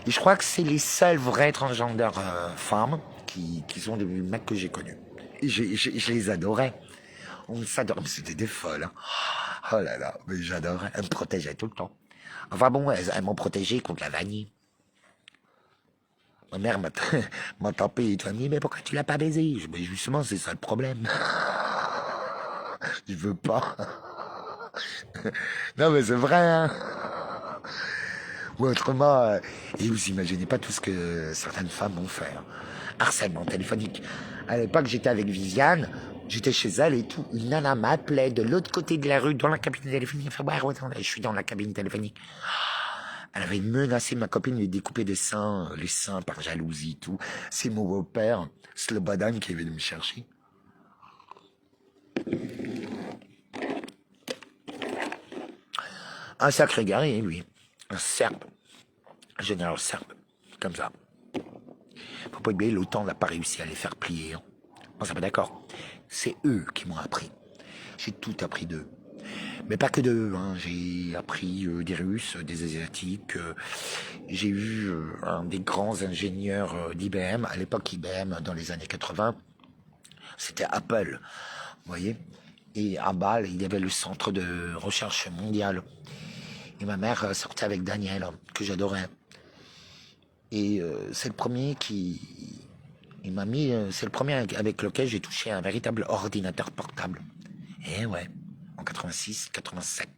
Et je crois que c'est les seuls vrais transgenders femmes qui sont des mecs que j'ai connus. Et je les adorais. On s'adorait. C'était des folles. Hein. Oh là là, mais j'adorais. Elles me protégeaient tout le temps. Enfin bon, elles m'ont protégé contre la vanille. Ma mère m'a tapé et m'a dit, mais pourquoi tu l'as pas baisé? Mais justement, c'est ça le problème. Je veux pas. Non, mais c'est vrai, hein. Ou autrement, et vous imaginez pas tout ce que certaines femmes vont faire. Harcèlement téléphonique. À l'époque, j'étais avec Viviane, j'étais chez elle et tout. Une nana m'appelait de l'autre côté de la rue, dans la cabine téléphonique. Elle fait, ouais, attends, je suis dans la cabine téléphonique. Elle avait menacé ma copine de lui découper les seins par jalousie et tout. C'est mon beau-père, Slobodan, qui est venu me chercher. Un sacré guerrier, lui. Un serbe. Un général serbe. Comme ça. Faut pas oublier, l'OTAN n'a pas réussi à les faire plier. Hein. On s'est pas d'accord. C'est eux qui m'ont appris. J'ai tout appris d'eux. Mais pas que d'eux. Hein. J'ai appris des Russes, des Asiatiques. J'ai eu un des grands ingénieurs d'IBM. À l'époque, IBM, dans les années 80, c'était Apple. Vous voyez? Et à Bâle, il y avait le centre de recherche mondial. Et ma mère sortait avec Daniel, que j'adorais. Et c'est le premier il m'a mis, c'est le premier avec lequel j'ai touché un véritable ordinateur portable. Et ouais, en 86, 87,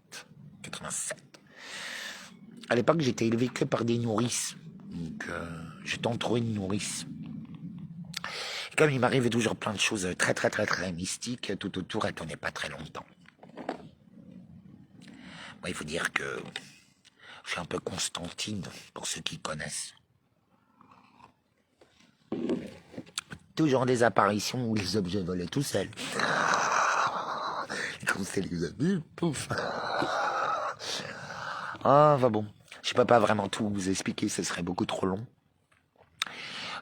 87. À l'époque, j'étais élevé que par des nourrices. Donc, j'étais entouré de nourrices. Et comme il m'arrivait toujours plein de choses très, très, très, très mystiques, tout autour, elle tenait pas très longtemps. Moi, il faut dire que je suis un peu Constantine, pour ceux qui connaissent. Toujours des apparitions où les objets volaient tout seuls. Comme c'est les abus, pouf. Ah, va bon. Je peux pas vraiment tout vous expliquer, ce serait beaucoup trop long.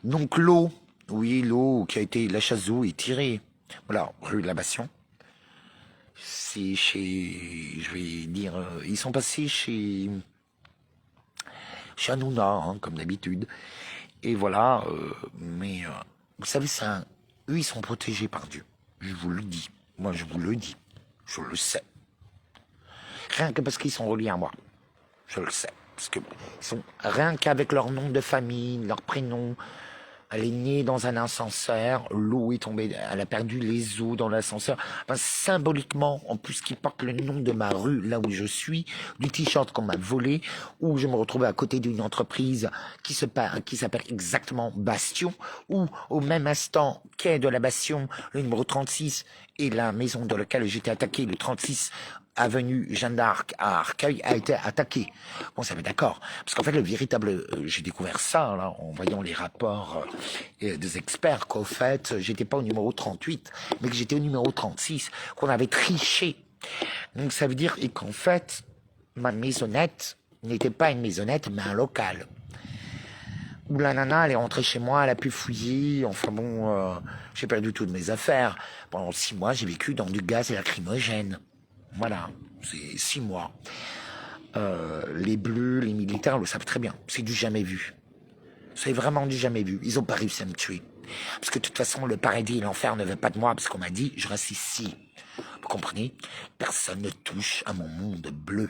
Donc l'eau, oui, l'eau qui a été, la chasse d'eau est tirée. Voilà, rue de la Bastion. C'est chez, je vais dire, ils sont passés chez Hanouna, hein, comme d'habitude. Et voilà, mais vous savez, eux, ils sont protégés par Dieu. Je vous le dis. Moi, je vous le dis. Je le sais. Rien que parce qu'ils sont reliés à moi. Je le sais. Parce que rien qu'avec leur nom de famille, leur prénom, elle est née dans un ascenseur, l'eau est tombée, elle a perdu les os dans l'ascenseur. Enfin, symboliquement, en plus qui porte le nom de ma rue, là où je suis, du t-shirt qu'on m'a volé, où je me retrouvais à côté d'une entreprise qui s'appelle exactement Bastion, où au même instant, quai de la Bastion, le numéro 36, et la maison dans laquelle j'étais attaqué, le 36, avenue Jeanne d'Arc à Arcueil, a été attaqué. Bon, ça va d'accord. Parce qu'en fait, le véritable, j'ai découvert ça, là, en voyant les rapports des experts, qu'au fait, j'étais pas au numéro 38, mais que j'étais au numéro 36, qu'on avait triché. Donc, ça veut dire qu'en fait, ma maisonnette n'était pas une maisonnette, mais un local. Où la nana, elle est rentrée chez moi, elle a pu fouiller, enfin bon, j'ai perdu toutes mes affaires. Pendant 6 mois, j'ai vécu dans du gaz lacrymogène. Voilà, c'est 6 mois. Les bleus, les militaires le savent très bien. C'est du jamais vu. C'est vraiment du jamais vu. Ils ont pas réussi à me tuer. Parce que de toute façon, le paradis et l'enfer ne veulent pas de moi, parce qu'on m'a dit, je reste ici. Vous comprenez? Personne ne touche à mon monde bleu.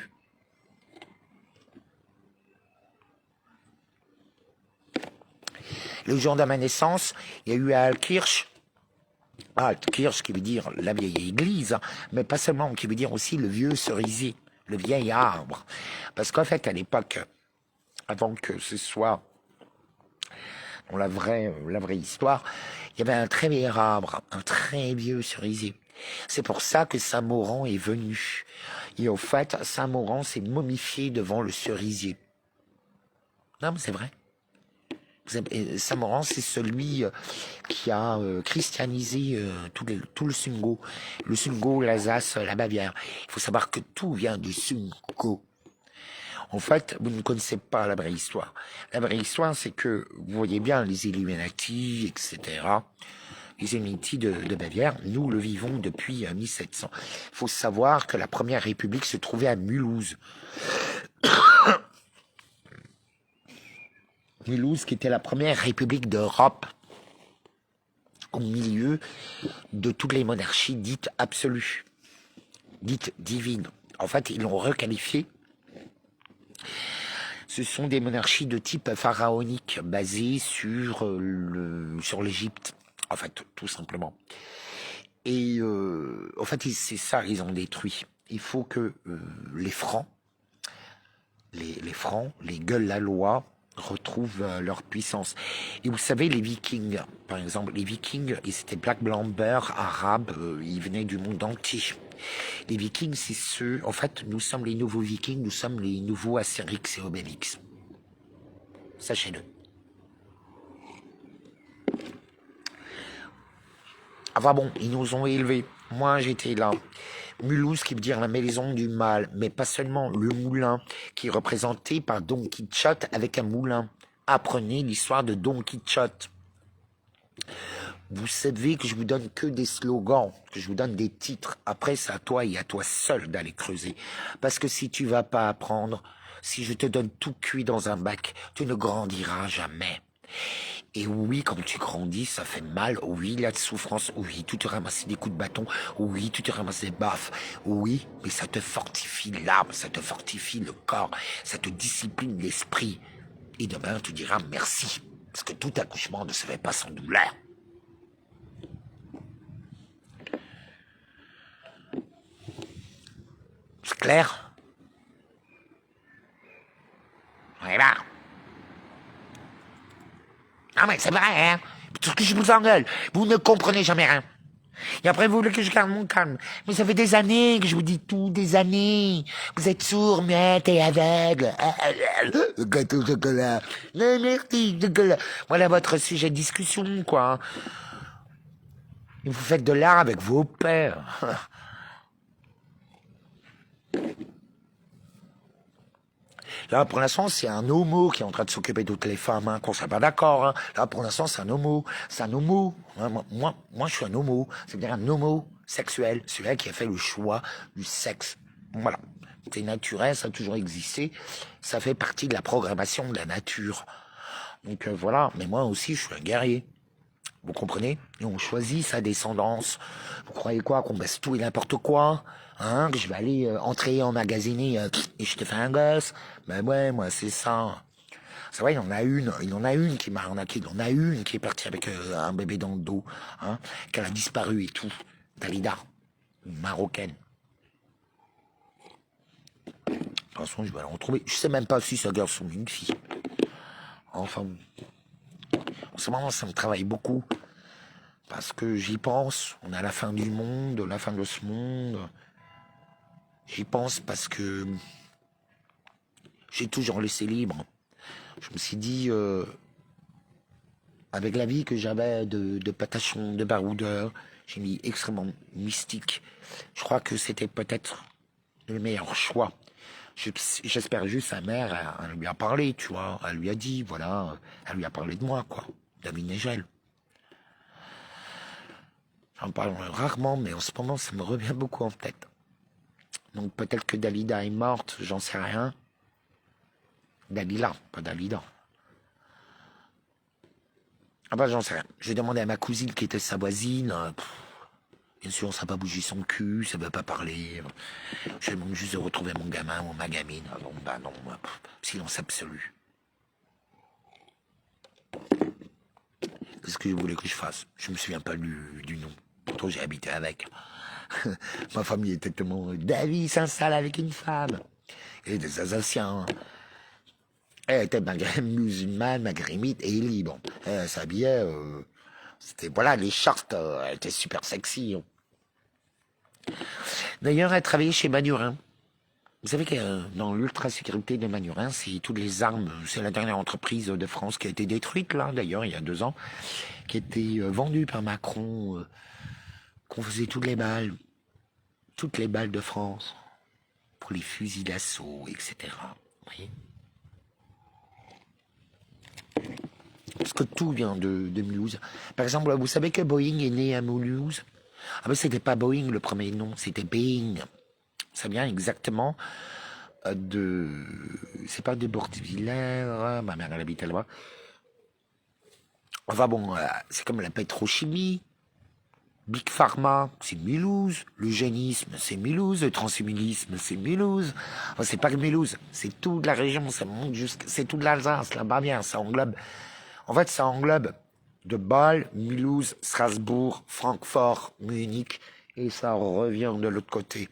Le jour de ma naissance, il y a eu à Altkirch, qui veut dire la vieille église, mais pas seulement, qui veut dire aussi le vieux cerisier, le vieil arbre. Parce qu'en fait, à l'époque, avant que ce soit dans la vraie histoire, il y avait un très vieil arbre, un très vieux cerisier. C'est pour ça que Saint-Maurent est venu. Et au fait, Saint-Maurent s'est momifié devant le cerisier. Non, mais c'est vrai. Saint-Maurent, c'est celui qui a christianisé tout le Sungo. Le Sungo, l'Alsace, la Bavière. Il faut savoir que tout vient du Sungo. En fait, vous ne connaissez pas la vraie histoire. La vraie histoire, c'est que, vous voyez bien, les Illuminati, etc., les Illuminati de Bavière, nous le vivons depuis 1700. Il faut savoir que la première république se trouvait à Mulhouse. Mulhouse, qui était la première république d'Europe, au milieu de toutes les monarchies dites absolues, dites divines. En fait, ils l'ont requalifié. Ce sont des monarchies de type pharaonique, basées sur l'Égypte, en fait, tout simplement. Et en fait, c'est ça qu'ils ont détruit. Il faut que les Francs, les gueules la loi, retrouvent leur puissance. Et vous savez, les Vikings, par exemple, les Vikings, ils étaient black, blanc, beurre, arabes, ils venaient du monde entier. Les Vikings, c'est ceux, en fait, nous sommes les nouveaux Vikings, nous sommes les nouveaux Astérix et Obélix. Sachez-le. Enfin bon, ils nous ont élevés. Moi, j'étais là. Mulhouse, qui veut dire la maison du mal, mais pas seulement, le moulin, qui est représenté par Don Quichotte avec un moulin. Apprenez l'histoire de Don Quichotte. Vous savez que je vous donne que des slogans, que je vous donne des titres. Après, c'est à toi et à toi seul d'aller creuser. Parce que si tu vas pas apprendre, si je te donne tout cuit dans un bac, tu ne grandiras jamais. Et oui, quand tu grandis, ça fait mal. Oui, il y a de souffrance. Oui, tu te ramasses des coups de bâton. Oui, tu te ramasses des baffes. Oui, mais ça te fortifie l'âme, ça te fortifie le corps, ça te discipline l'esprit. Et demain, tu diras merci. Parce que tout accouchement ne se fait pas sans douleur. C'est clair? Voilà. Ah mais c'est vrai, hein. Tout ce que je vous engueule, vous ne comprenez jamais rien. Et après, vous voulez que je garde mon calme. Mais ça fait des années que je vous dis tout, des années. Vous êtes sourd, muette et aveugle. Gâteau au chocolat. Merci, chocolat. Voilà votre sujet de discussion, quoi. Et vous faites de l'art avec vos pères. Là, pour l'instant, c'est un homo qui est en train de s'occuper de toutes les femmes, hein, qu'on soit pas d'accord. Hein. Là, pour l'instant, c'est un homo. C'est un homo. Moi, je suis un homo. C'est-à-dire un homo sexuel. Celui-là qui a fait le choix du sexe. Voilà. C'est naturel, ça a toujours existé. Ça fait partie de la programmation de la nature. Donc voilà. Mais moi aussi, je suis un guerrier. Vous comprenez? Et on choisit sa descendance. Vous croyez quoi? Qu'on baisse tout et n'importe quoi? Hein? Que je vais aller entrer en magasiner et je te fais un gosse? Ben ouais, moi c'est ça. C'est vrai, il en a une qui m'a arnaqué, il en a une qui est partie avec un bébé dans le dos, hein, qu'elle a disparu et tout. Dalida, une marocaine. De toute façon, je vais la retrouver. Je sais même pas si c'est un garçon ou une fille. Enfin, en ce moment, ça me travaille beaucoup. Parce que j'y pense. On est à la fin du monde, la fin de ce monde. J'y pense parce que j'ai toujours laissé libre. Je me suis dit, avec la vie que j'avais de patachon, de baroudeur, j'ai mis extrêmement mystique. Je crois que c'était peut-être le meilleur choix. J'espère juste sa mère, elle lui a parlé, tu vois. Elle lui a dit, voilà, elle lui a parlé de moi, quoi. David Nigel. J'en parle rarement, mais en ce moment, ça me revient beaucoup en tête. Donc peut-être que Dalida est morte, j'en sais rien. Dalila, pas Dalida. Ah bah j'en sais rien. J'ai demandé à ma cousine qui était sa voisine. Bien sûr, ça n'a pas bougé son cul, ça ne veut pas parler. Je demande juste de retrouver mon gamin ou ma gamine. Ah bon, bah non, silence absolu. Qu'est-ce que je voulais que je fasse? Je me souviens pas du nom. Pourtant j'ai habité avec. Ma famille était tellement... David s'installe avec une femme. Et des Alsaciens. Elle était musulmane, maghrébite et libre. Elle s'habillait... c'était, voilà, les charts, elle était super sexy. D'ailleurs, elle travaillait chez Manurin. Vous savez que dans l'ultra-sécurité de Manurin, c'est toutes les armes, c'est la dernière entreprise de France qui a été détruite, là, d'ailleurs, il y a 2 ans, qui a été vendue par Macron, qu'on faisait toutes les balles de France, pour les fusils d'assaut, etc. Vous voyez? Parce que tout vient de Mulhouse. Par exemple, vous savez que Boeing est né à Mulhouse? Ah ben, c'était pas Boeing le premier nom, c'était Boeing. Ça vient exactement c'est pas de Bordvillers, ma mère elle habite là-bas. Enfin bon, c'est comme la pétrochimie. Big Pharma, c'est Mulhouse. L'eugénisme, c'est Mulhouse. Le transhumanisme, c'est Mulhouse. Enfin, c'est pas que Mulhouse, c'est toute la région, ça monte c'est toute l'Alsace, là-bas bien, ça englobe. En fait, ça englobe de Bâle, Mulhouse, Strasbourg, Francfort, Munich, et ça revient de l'autre côté.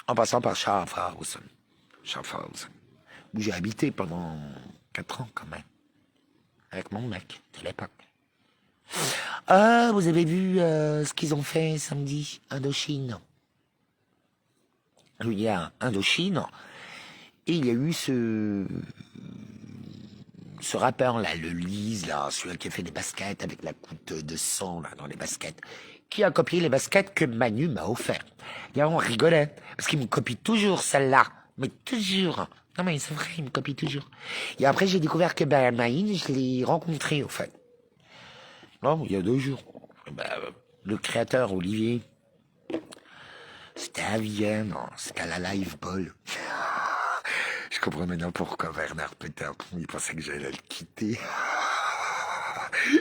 En passant par Schaffhausen, où j'ai habité pendant 4 ans quand même, avec mon mec de l'époque. Ah, vous avez vu ce qu'ils ont fait samedi, Indochine? Il y a Indochine, et il y a eu ce rappeur là, le Lise, là, celui qui a fait des baskets avec la goutte de sang là, dans les baskets, qui a copié les baskets que Manu m'a offert. Et on rigolait, parce qu'il me copie toujours celle-là, mais toujours. Non mais c'est vrai, il me copie toujours. Et après j'ai découvert que Maïn, je l'ai rencontré au fait. Non, il y a 2 jours. Le créateur, Olivier, c'était à Vienne, c'était à la Live Ball. Je comprends maintenant pourquoi Bernard Peter, il pensait que j'allais le quitter.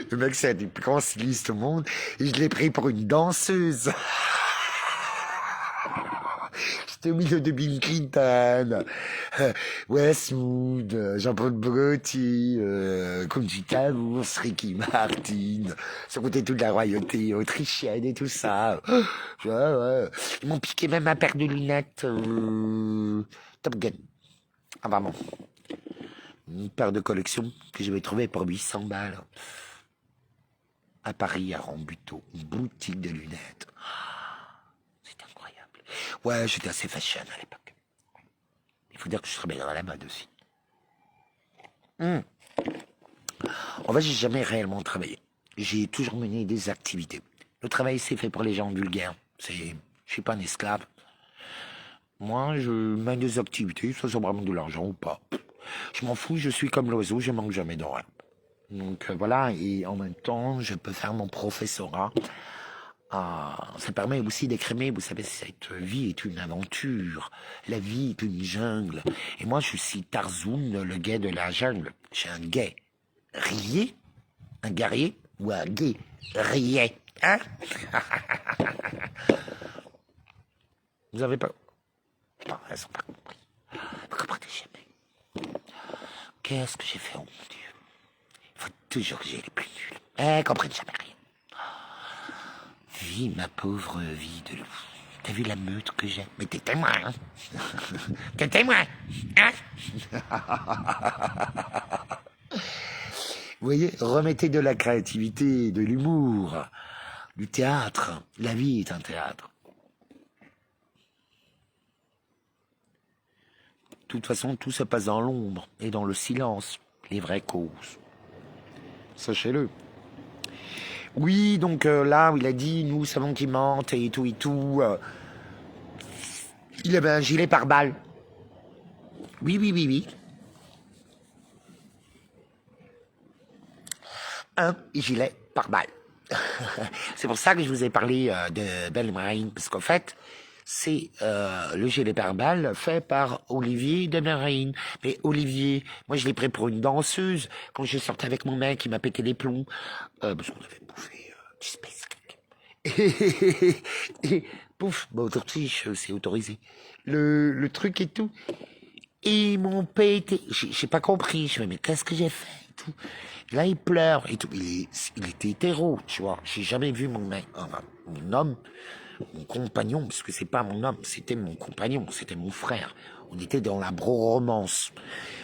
Le mec, c'est un des plus grands stylistes au monde, et je l'ai pris pour une danseuse. J'étais au milieu de Bill Clinton, Westwood, Jean-Paul Bretti, Conchita Wurst, Ricky Martin, ça coûtait toute la royauté autrichienne et tout ça. Ouais. Ils m'ont piqué même ma paire de lunettes Top Gun. Ah vraiment. Une paire de collection que je vais trouver pour 800 balles. À Paris, à Rambuteau, une boutique de lunettes. C'est incroyable. Ouais, j'étais assez fashion à l'époque. Il faut dire que je travaillais dans la mode aussi. En fait, j'ai jamais réellement travaillé. J'ai toujours mené des activités. Le travail, c'est fait pour les gens vulgaires. Je suis pas un esclave. Moi, je mène des activités, ça c'est vraiment de l'argent ou pas. Je m'en fous, je suis comme l'oiseau, je manque jamais de rien. Donc voilà, et en même temps, je peux faire mon professorat. Ça permet aussi d'écrémer, vous savez, cette vie est une aventure. La vie est une jungle. Et moi, je suis Tarzoun, le guet de la jungle. Je suis un guet rié, un guerrier ou un guet rié. Hein? Vous avez pas... Non, elles sont pas compris. Vous comprenez jamais. Qu'est-ce que j'ai fait, oh mon Dieu? Il faut toujours que j'ai les plus nuls. Elles comprennent jamais rien. Vie, ma pauvre vie de loup. T'as vu la meute que j'ai? Mais t'es témoin, hein? T'es témoin, hein? Vous voyez, remettez de la créativité, de l'humour, du théâtre. La vie est un théâtre. De toute façon, tout se passe dans l'ombre et dans le silence, les vraies causes. Sachez-le. Oui, donc là, il a dit, nous savons qu'il mente et tout et tout. Il avait un gilet pare-balles. Oui, oui, oui, oui. Un gilet pare-balles. C'est pour ça que je vous ai parlé de Belle Marine, parce qu'en fait, c'est le gilet pare-balles fait par Olivier de Marine. Mais Olivier, moi je l'ai pris pour une danseuse. Quand je sortais avec mon mec, il m'a pété les plombs. Parce qu'on avait bouffé du space cake. Et pouf, bon, aujourd'hui, c'est autorisé. Le truc et tout. Et ils m'ont pété. J'ai pas compris. Je me dis, mais qu'est-ce que j'ai fait et tout. Là, il pleure et tout. Il était hétéro, tu vois. J'ai jamais vu enfin, mon homme, mon compagnon, parce que c'est pas mon homme, c'était mon compagnon, c'était mon frère. On était dans la bro-romance.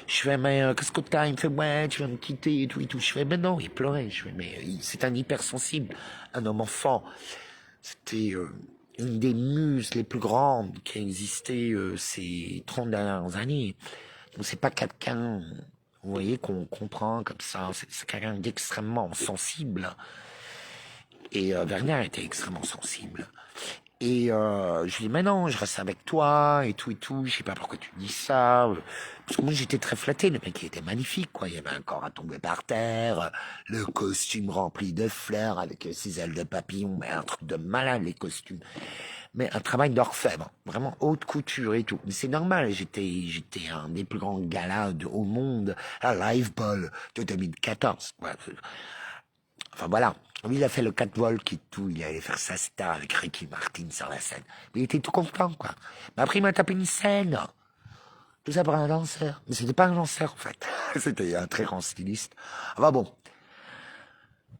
Je fais, mais qu'est-ce que t'as? Il me fait, ouais, tu vas me quitter et tout et tout. Je fais, mais non, il pleurait. Je fais, mais c'est un hypersensible, un homme enfant. C'était une des muses les plus grandes qui a existé ces 30 dernières années. Donc c'est pas quelqu'un, vous voyez, qu'on comprend comme ça. C'est quelqu'un d'extrêmement sensible. Et Werner était extrêmement sensible. Et je lui dis, mais non, je reste avec toi, et tout, je sais pas pourquoi tu dis ça. Parce que moi, j'étais très flatté, le mec, il était magnifique, quoi. Il y avait un corps à tomber par terre, le costume rempli de fleurs avec ses ailes de papillon, mais un truc de malade, les costumes. Mais un travail d'orfèvre, vraiment haute couture et tout. Mais c'est normal, j'étais un des plus grands galas au monde, à Live Ball de 2014, quoi. Enfin voilà, lui il a fait le catwalk et tout, il allait faire sa star avec Ricky Martin sur la scène. Mais il était tout content, quoi. Mais après il m'a tapé une scène. Tout ça pour un danseur. Mais c'était pas un danseur en fait. C'était un très grand styliste. Enfin bon,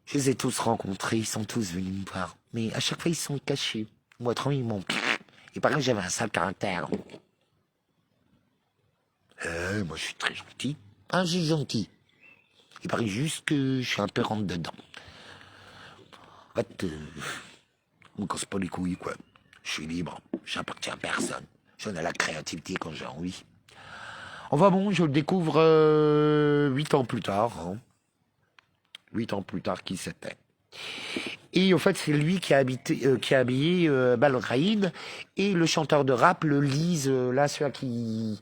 je les ai tous rencontrés, ils sont tous venus me voir. Mais à chaque fois ils sont cachés. Moi autrement ils m'ont... Il paraît que j'avais un sale caractère. Moi je suis très gentil. Ah, je suis gentil. Il paraît juste que je suis un peu rentre dedans. En fait, on me casse pas les couilles, quoi. Je suis libre, j'appartiens à personne. Je donne à la créativité quand j'ai envie. Enfin bon, je le découvre 8 ans plus tard. Hein. 8 ans plus tard, qui c'était. Et en fait, c'est lui qui a habillé Balraïd et le chanteur de rap, le Lise, là, celui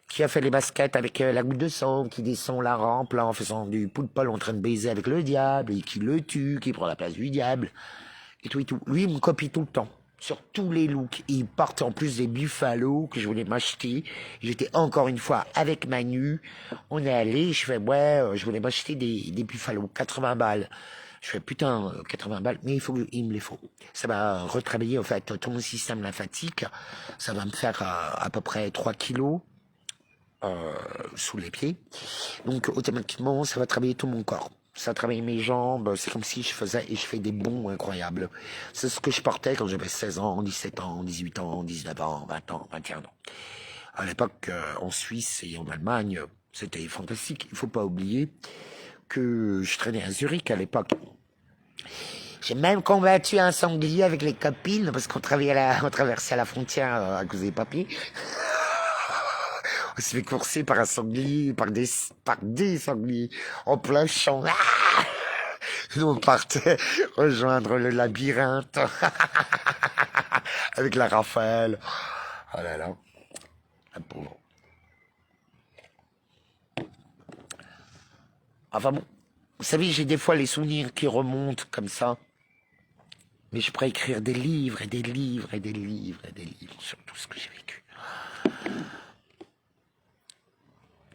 qui a fait les baskets avec la goutte de sang, qui descend la rampe là en faisant du poule-polle en train de baiser avec le diable, et qui le tue, qui prend la place du diable, et tout et tout. Lui, il me copie tout le temps, sur tous les looks. Il porte en plus des buffalos que je voulais m'acheter. J'étais encore une fois avec Manu, on est allé, je fais, ouais, je voulais m'acheter des buffalos, 80 balles. Je fais, putain, 80 balles, mais il me les faut. Ça va retravailler, en fait, tout mon système lymphatique. Ça va me faire à peu près 3 kilos. Sous les pieds. Donc automatiquement, ça va travailler tout mon corps. Ça va travailler mes jambes. C'est comme si je fais des bonds incroyables. C'est ce que je portais quand j'avais 16 ans, 17 ans, 18 ans, 19 ans, 20 ans, 21 ans. À l'époque, en Suisse et en Allemagne, c'était fantastique. Il faut pas oublier que je traînais à Zurich à l'époque. J'ai même combattu un sanglier avec les copines parce qu'on traversait la frontière à cause des papiers. On s'est fait courser par un sanglier, par des sangliers, en plein champ. Ah, nous, on partait rejoindre le labyrinthe avec la Raphaël. Ah là là, la pauvre. Enfin bon, vous savez, j'ai des fois les souvenirs qui remontent comme ça. Mais je pourrais écrire des livres et des livres et des livres et des livres sur tout ce que j'ai vécu.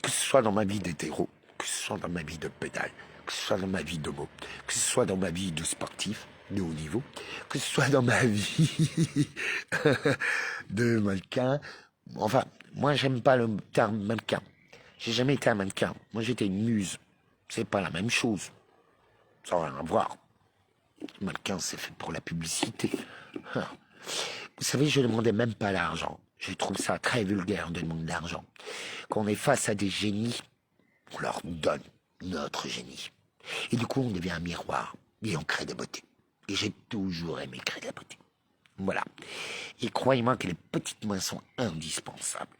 Que ce soit dans ma vie d'hétéro, que ce soit dans ma vie de pédale, que ce soit dans ma vie d'homo, que ce soit dans ma vie de sportif de haut niveau, que ce soit dans ma vie de mannequin. Enfin, moi, j'aime pas le terme mannequin. J'ai jamais été un mannequin. Moi, j'étais une muse. C'est pas la même chose. Ça n'a rien à voir. Le mannequin, c'est fait pour la publicité. Vous savez, je ne demandais même pas l'argent. Je trouve ça très vulgaire de demander de l'argent. Quand on est face à des génies, on leur donne notre génie. Et du coup, on devient un miroir et on crée de la beauté. Et j'ai toujours aimé créer de la beauté. Voilà. Et croyez-moi que les petites mains sont indispensables.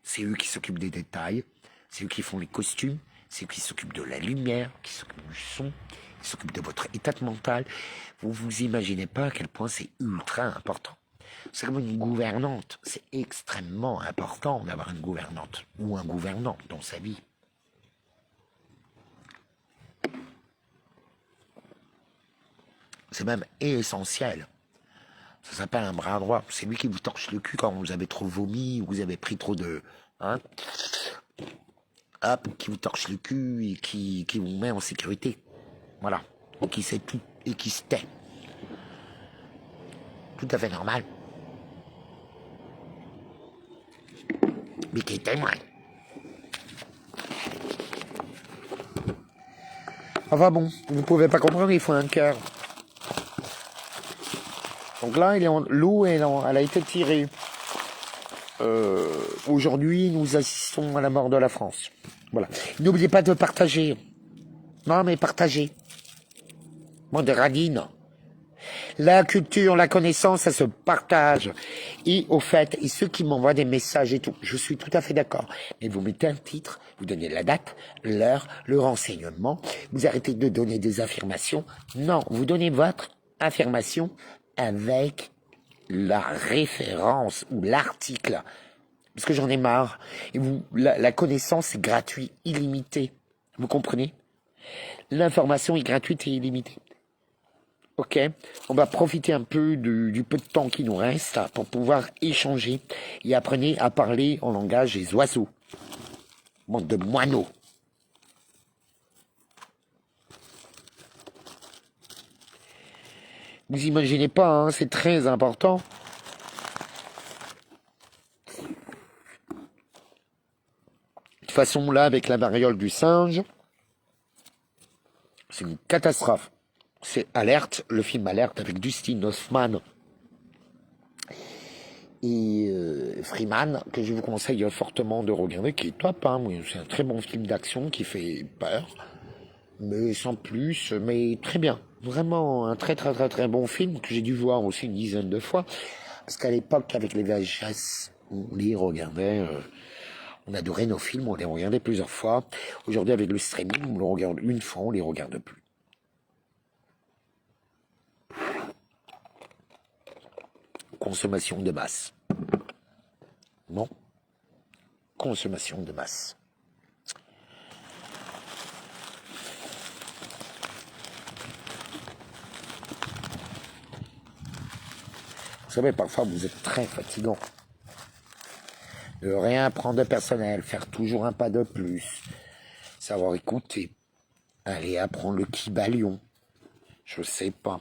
C'est eux qui s'occupent des détails, c'est eux qui font les costumes, c'est eux qui s'occupent de la lumière, qui s'occupent du son, qui s'occupent de votre état mental. Vous vous imaginez pas à quel point c'est ultra important. C'est comme une gouvernante. C'est extrêmement important d'avoir une gouvernante ou un gouvernant dans sa vie. C'est même essentiel. Ça s'appelle un bras droit. C'est lui qui vous torche le cul quand vous avez trop vomi ou vous avez pris trop de... Hein, hop, qui vous torche le cul et qui vous met en sécurité. Voilà. Et qui sait tout et qui se tait. Tout à fait normal. Mais qui est témoin. Enfin bon, vous ne pouvez pas comprendre, il faut un cœur. Donc là, l'eau, elle a été tirée. Aujourd'hui, nous assistons à la mort de la France. Voilà. N'oubliez pas de partager. Non, mais partagez. Moi, de radine. La culture, la connaissance, ça se partage. Et au fait, et ceux qui m'envoient des messages et tout, je suis tout à fait d'accord. Mais vous mettez un titre, vous donnez la date, l'heure, le renseignement, vous arrêtez de donner des affirmations. Non, vous donnez votre affirmation avec la référence ou l'article. Parce que j'en ai marre. Et vous, la connaissance est gratuite, illimitée. Vous comprenez? L'information est gratuite et illimitée. Ok, on va profiter un peu du peu de temps qui nous reste pour pouvoir échanger et apprenez à parler en langage des oiseaux. Bande de moineaux. Vous imaginez pas, hein, c'est très important. De toute façon, là, avec la variole du singe, c'est une catastrophe. C'est Alerte, le film Alerte avec Dustin Hoffman et Freeman, que je vous conseille fortement de regarder, qui est top. Hein. C'est un très bon film d'action qui fait peur, mais sans plus, mais très bien. Vraiment un très très très très bon film que j'ai dû voir aussi une dizaine de fois. Parce qu'à l'époque, avec les VHS, on les regardait... on adorait nos films, on les regardait plusieurs fois. Aujourd'hui, avec le streaming, on le regarde une fois, on les regarde plus. Consommation de masse. Non. Consommation de masse. Vous savez, parfois, vous êtes très fatigant. Ne rien prendre de personnel, faire toujours un pas de plus, savoir écouter, aller apprendre le Kybalion, je sais pas.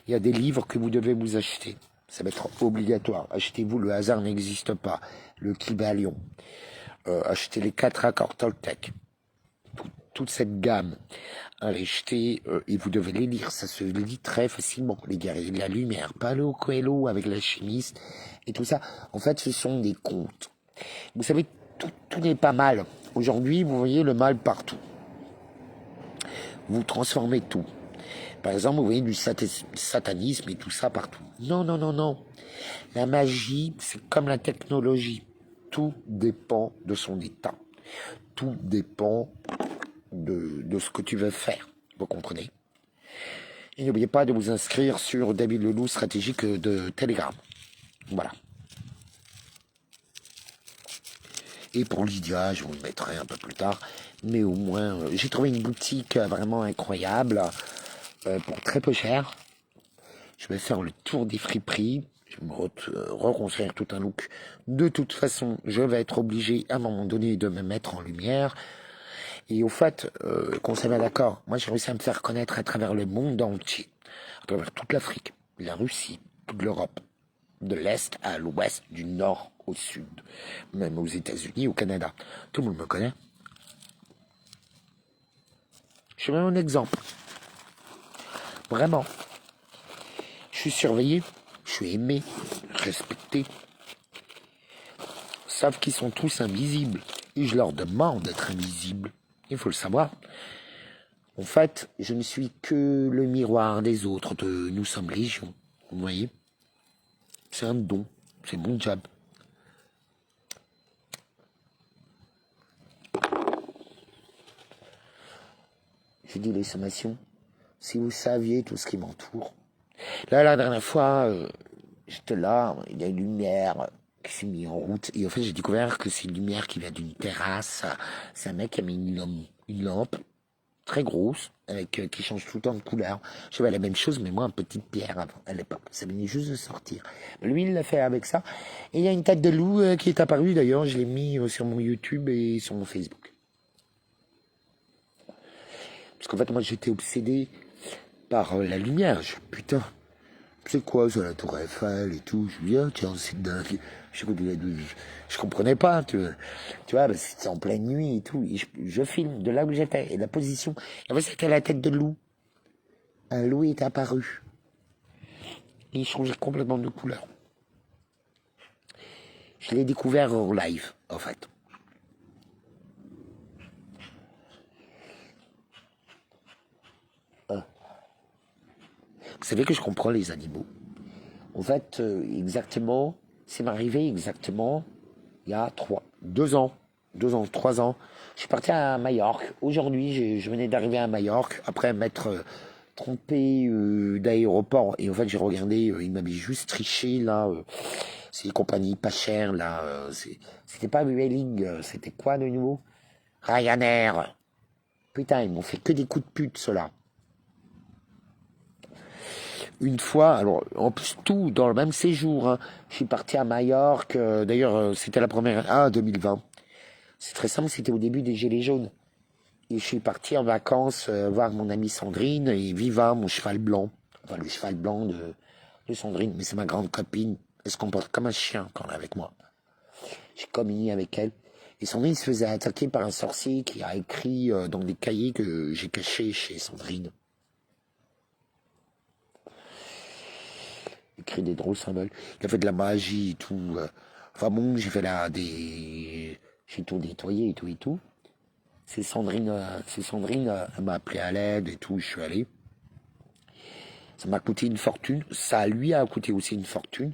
Il y a des livres que vous devez vous acheter, ça va être obligatoire. Achetez-vous Le hasard n'existe pas, le Kybalion, achetez les 4 accords Toltec, toute cette gamme. Allez, achetez, et vous devez les lire, ça se lit très facilement. Les guerriers de la lumière, Paulo Coelho avec l'alchimiste et tout ça. En fait, ce sont des contes. Vous savez, tout n'est pas mal. Aujourd'hui, vous voyez le mal partout. Vous transformez tout. Par exemple, vous voyez du satanisme et tout ça partout. Non, non, non, non. La magie, c'est comme la technologie. Tout dépend de son état. Tout dépend de ce que tu veux faire. Vous comprenez? Et n'oubliez pas de vous inscrire sur David Leloup Stratégique de Telegram. Voilà. Et pour Lydia, je vous le mettrai un peu plus tard. Mais au moins, j'ai trouvé une boutique vraiment incroyable, pour très peu cher. Je vais faire le tour des friperies. Je vais me reconstruire tout un look. De toute façon, je vais être obligé à un moment donné de me mettre en lumière. Et au fait, qu'on s'est bien d'accord, moi j'ai réussi à me faire connaître à travers le monde entier, à travers toute l'Afrique, la Russie, toute l'Europe, de l'Est à l'Ouest, du Nord au Sud, même aux États-Unis, au Canada. Tout le monde me connaît. Je suis un exemple. Vraiment. Je suis surveillé, je suis aimé, respecté. Ils savent qu'ils sont tous invisibles. Et je leur demande d'être invisibles. Il faut le savoir. En fait, je ne suis que le miroir des autres de Nous sommes Légion. Vous voyez? C'est un don. C'est mon job. J'ai dit les sommations. Si vous saviez tout ce qui m'entoure. Là, la dernière fois, j'étais là, il y a une lumière qui s'est mise en route. Et en fait, j'ai découvert que c'est une lumière qui vient d'une terrasse. C'est un mec qui a mis une lampe très grosse, avec qui change tout le temps de couleur. Je fais la même chose, mais moi, en petite pierre avant, à l'époque. Ça venait juste de sortir. Lui, il l'a fait avec ça. Et il y a une tête de loup qui est apparue, d'ailleurs. Je l'ai mis sur mon YouTube et sur mon Facebook. Parce qu'en fait, moi, j'étais obsédé par la lumière. Putain, c'est quoi ça, la tour Eiffel et tout? Je me dis, ah, tiens, c'est dingue. Je comprenais pas, tu vois, bah, c'était en pleine nuit et tout. Et je filme de là où j'étais et la position. Et en fait, c'était la tête de loup. Un loup est apparu. Et il changeait complètement de couleur. Je l'ai découvert en live, en fait. Vous savez que je comprends les animaux. En fait, exactement, c'est m'arrivé exactement il y a 2 ans, 3 ans. Je suis parti à Majorque. Aujourd'hui, je venais d'arriver à Majorque après m'être trompé d'aéroport. Et en fait, j'ai regardé, il m'avait juste triché là. C'est des compagnies pas chères là. C'était pas Vueling, c'était quoi de nouveau? Ryanair. Putain, ils m'ont fait que des coups de pute, ceux-là. Une fois, alors en plus tout dans le même séjour, hein. Je suis parti à Majorque, d'ailleurs c'était la première, 2020. C'est très simple, c'était au début des Gilets jaunes. Et je suis parti en vacances voir mon amie Sandrine et Viva, mon cheval blanc. Enfin le cheval blanc de Sandrine, mais c'est ma grande copine. Elle se comporte comme un chien quand elle est avec moi. J'ai communié avec elle. Et Sandrine se faisait attaquer par un sorcier qui a écrit dans des cahiers que j'ai cachés chez Sandrine. Écrit des drôles symboles. Il a fait de la magie et tout. Enfin bon, j'ai fait j'ai tout nettoyé et tout et tout. C'est Sandrine, elle m'a appelé à l'aide et tout, je suis allé. Ça m'a coûté une fortune. Ça lui a coûté aussi une fortune.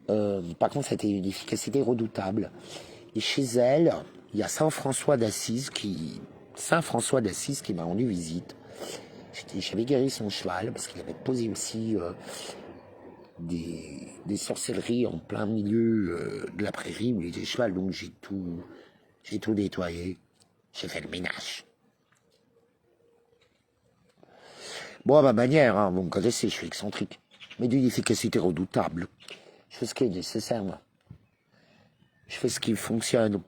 Par contre, c'était une efficacité redoutable. Et chez elle, il y a Saint François d'Assise qui m'a rendu visite. J'avais guéri son cheval parce qu'il avait posé aussi des sorcelleries en plein milieu de la prairie où il était cheval, donc j'ai tout nettoyé, j'ai fait le ménage. Bon, à ma manière, hein, vous me connaissez, je suis excentrique, mais d'une efficacité redoutable. Je fais ce qui est nécessaire, moi. Je fais ce qui fonctionne,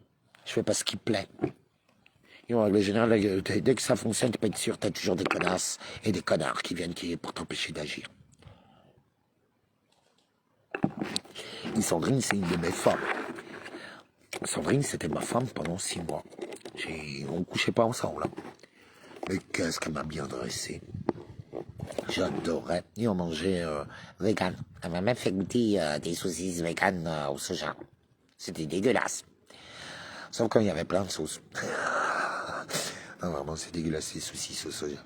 je fais pas ce qui plaît. Et en règle générale, dès que ça fonctionne, tu peux être sûr, t'as toujours des connasses et des connards qui viennent pour t'empêcher d'agir. Et Sandrine, c'est une de mes femmes. Sandrine, c'était ma femme pendant 6 mois. On ne couchait pas ensemble. Là. Mais qu'est-ce qu'elle m'a bien dressé. J'adorais. Et on mangeait vegan. Elle m'a même fait goûter des saucisses vegan au soja. C'était dégueulasse. Sauf quand il y avait plein de sauces. Non, vraiment, c'est dégueulasse, les saucisses au soja.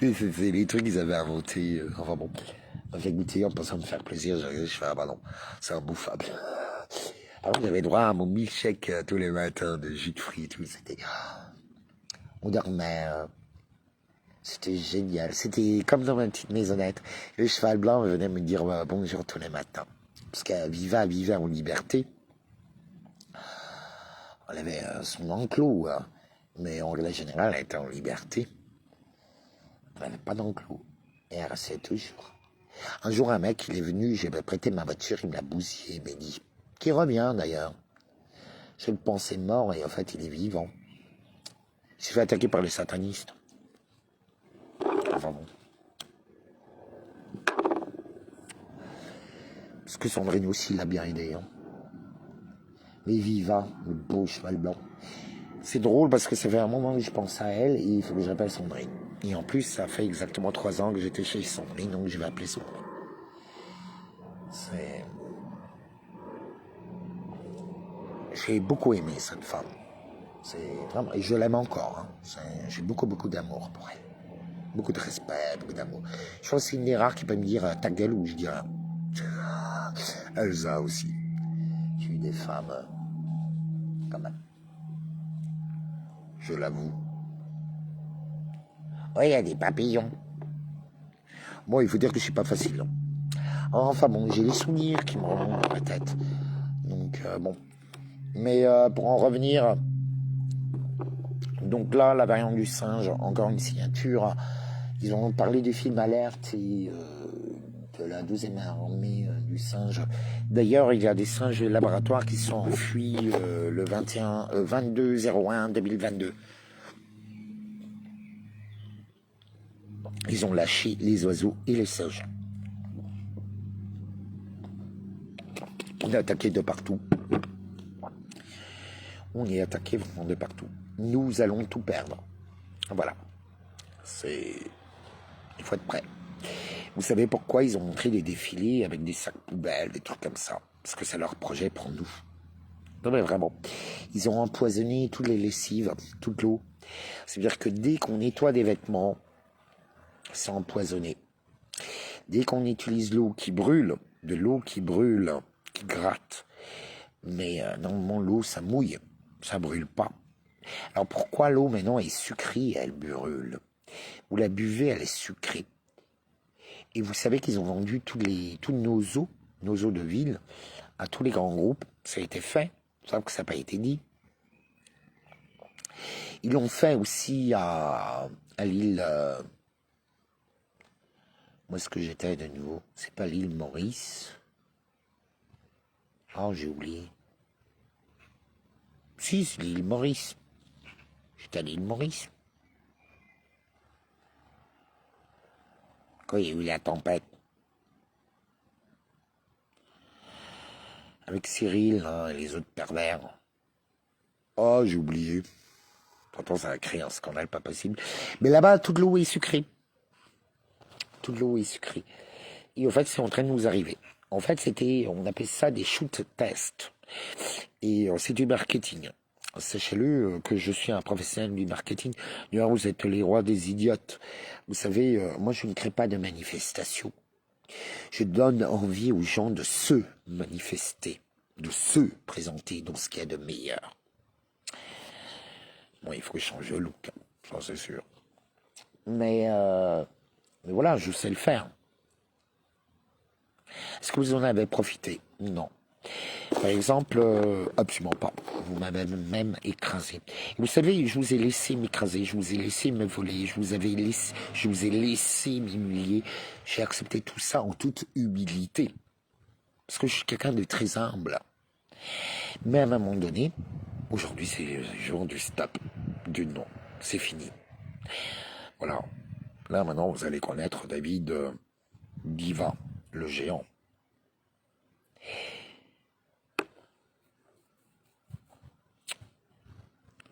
C'est les trucs qu'ils avaient inventés. Enfin bon, on m'a fait goûter en pensant me faire plaisir. Je fais, ah bah non, c'est imbouffable. Alors j'avais droit à mon milkshake tous les matins de jus de fruits et tout. On dormait. C'était génial. C'était comme dans ma petite maisonnette. Le cheval blanc venait me dire bonjour tous les matins. Parce qu'elle vivait en liberté. Elle avait son enclos, hein. Mais en règle générale, elle était en liberté. Elle n'avait pas d'enclos. Et elle restait toujours. Un jour, un mec, il est venu, j'ai prêté ma voiture, il me l'a bousillé, il m'a dit, qui revient d'ailleurs. Je le pensais mort et en fait, il est vivant. Il s'est fait attaquer par les satanistes. Enfin bon. Parce que Sandrine aussi l'a bien aidé. Hein. Mais Viva, le beau cheval blanc. C'est drôle parce que ça fait un moment que je pense à elle et il faut que j'appelle Sandrine. Et en plus, ça fait exactement 3 ans que j'étais chez Sandrine, donc je vais appeler Sandrine. J'ai beaucoup aimé cette femme. C'est vraiment, et je l'aime encore. Hein. J'ai beaucoup d'amour pour elle. Beaucoup de respect, beaucoup d'amour. Je pense que c'est une des rares qui peut me dire ta gueule ou je dirais Elsa aussi. J'ai eu des femmes quand même. Je l'avoue. Oui, il y a des papillons. Bon, il faut dire que je suis pas facile. Hein. Enfin bon, j'ai des souvenirs qui me remontent dans la tête. Donc bon. Mais pour en revenir, donc là, la variante du singe, encore une signature. Ils ont parlé du film Alerte et de la 12e armée du singe. D'ailleurs, il y a des singes de laboratoire qui sont enfuis le 22/01/2022. Ils ont lâché les oiseaux et les singes. On est attaqué de partout. On est attaqué vraiment de partout. Nous allons tout perdre. Voilà. Il faut être prêt. Vous savez pourquoi ils ont montré des défilés avec des sacs poubelles, des trucs comme ça? Parce que c'est leur projet pour nous. Non mais vraiment. Ils ont empoisonné toutes les lessives, toute l'eau. C'est-à-dire que dès qu'on nettoie des vêtements, c'est empoisonné. Dès qu'on utilise l'eau qui brûle, de l'eau qui brûle, qui gratte, mais normalement l'eau ça mouille, ça brûle pas. Alors pourquoi l'eau maintenant est sucrée, elle brûle? Vous la buvez, elle est sucrée. Et vous savez qu'ils ont vendu tous nos eaux de ville, à tous les grands groupes. Ça a été fait, sauf que ça n'a pas été dit. Ils l'ont fait aussi à l'île... Où est-ce que j'étais de nouveau? C'est pas l'île Maurice. Oh, j'ai oublié. Si, c'est l'île Maurice. J'étais à l'île Maurice. Quand il y a eu la tempête. Avec Cyril et les autres pervers. Oh, j'ai oublié. Pourtant, ça a créé un scandale pas possible. Mais là-bas, toute l'eau est sucrée. Toute l'eau est sucrée. Et en fait, c'est en train de nous arriver. En fait, on appelle ça des shoot tests. Et c'est du marketing. Sachez-le que je suis un professionnel du marketing. D'ailleurs, vous êtes les rois des idiotes. Vous savez, moi, je ne crée pas de manifestations. Je donne envie aux gens de se manifester, de se présenter dans ce qu'il y a de meilleur. Bon, il faut que je change de look, ça c'est sûr. Mais voilà, je sais le faire. Est-ce que vous en avez profité? Non. Par exemple, absolument pas. Vous m'avez même écrasé. Vous savez, je vous ai laissé m'écraser, je vous ai laissé me voler, je vous ai laissé m'humilier. J'ai accepté tout ça en toute humilité. Parce que je suis quelqu'un de très humble. Mais à un moment donné, aujourd'hui c'est le jour du stop, du non. C'est fini. Voilà. Là maintenant vous allez connaître David Diva, le géant.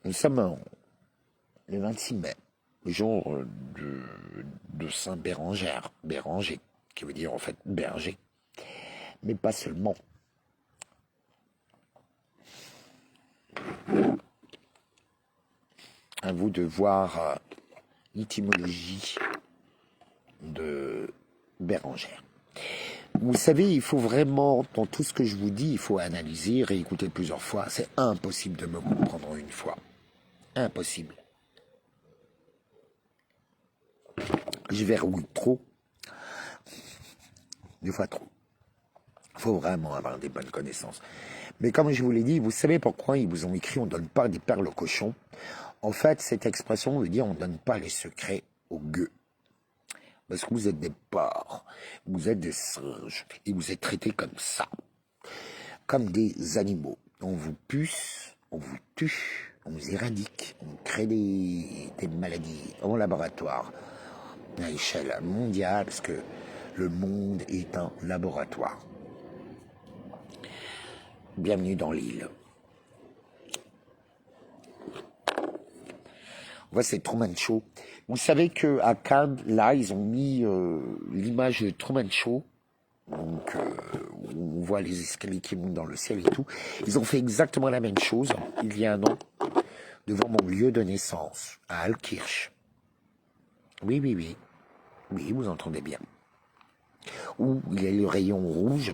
Nous sommes le 26 mai, le jour de Saint Béranger, qui veut dire en fait berger. Mais pas seulement. À vous de voir l'étymologie de Bérangère. Vous savez, il faut vraiment, dans tout ce que je vous dis, il faut analyser, réécouter plusieurs fois. C'est impossible de me comprendre une fois. Impossible. Je verrouille trop. Des fois trop. Il faut vraiment avoir des bonnes connaissances. Mais comme je vous l'ai dit, vous savez pourquoi ils vous ont écrit « on ne donne pas des perles aux cochons ». En fait, cette expression veut dire « on ne donne pas les secrets aux gueux ». Parce que vous êtes des porcs, vous êtes des singes, et vous êtes traités comme ça, comme des animaux. On vous puce, on vous tue, on vous éradique, on crée des maladies en laboratoire, à échelle mondiale, parce que le monde est un laboratoire. Bienvenue dans l'île. Voici c'est Truman Show. Vous savez que à Cannes, là, ils ont mis l'image de Truman Show. Donc, on voit les escaliers qui montent dans le ciel et tout. Ils ont fait exactement la même chose il y a un an devant mon lieu de naissance, à Altkirch. Oui, oui, oui. Oui, vous entendez bien. Où il y a le rayon rouge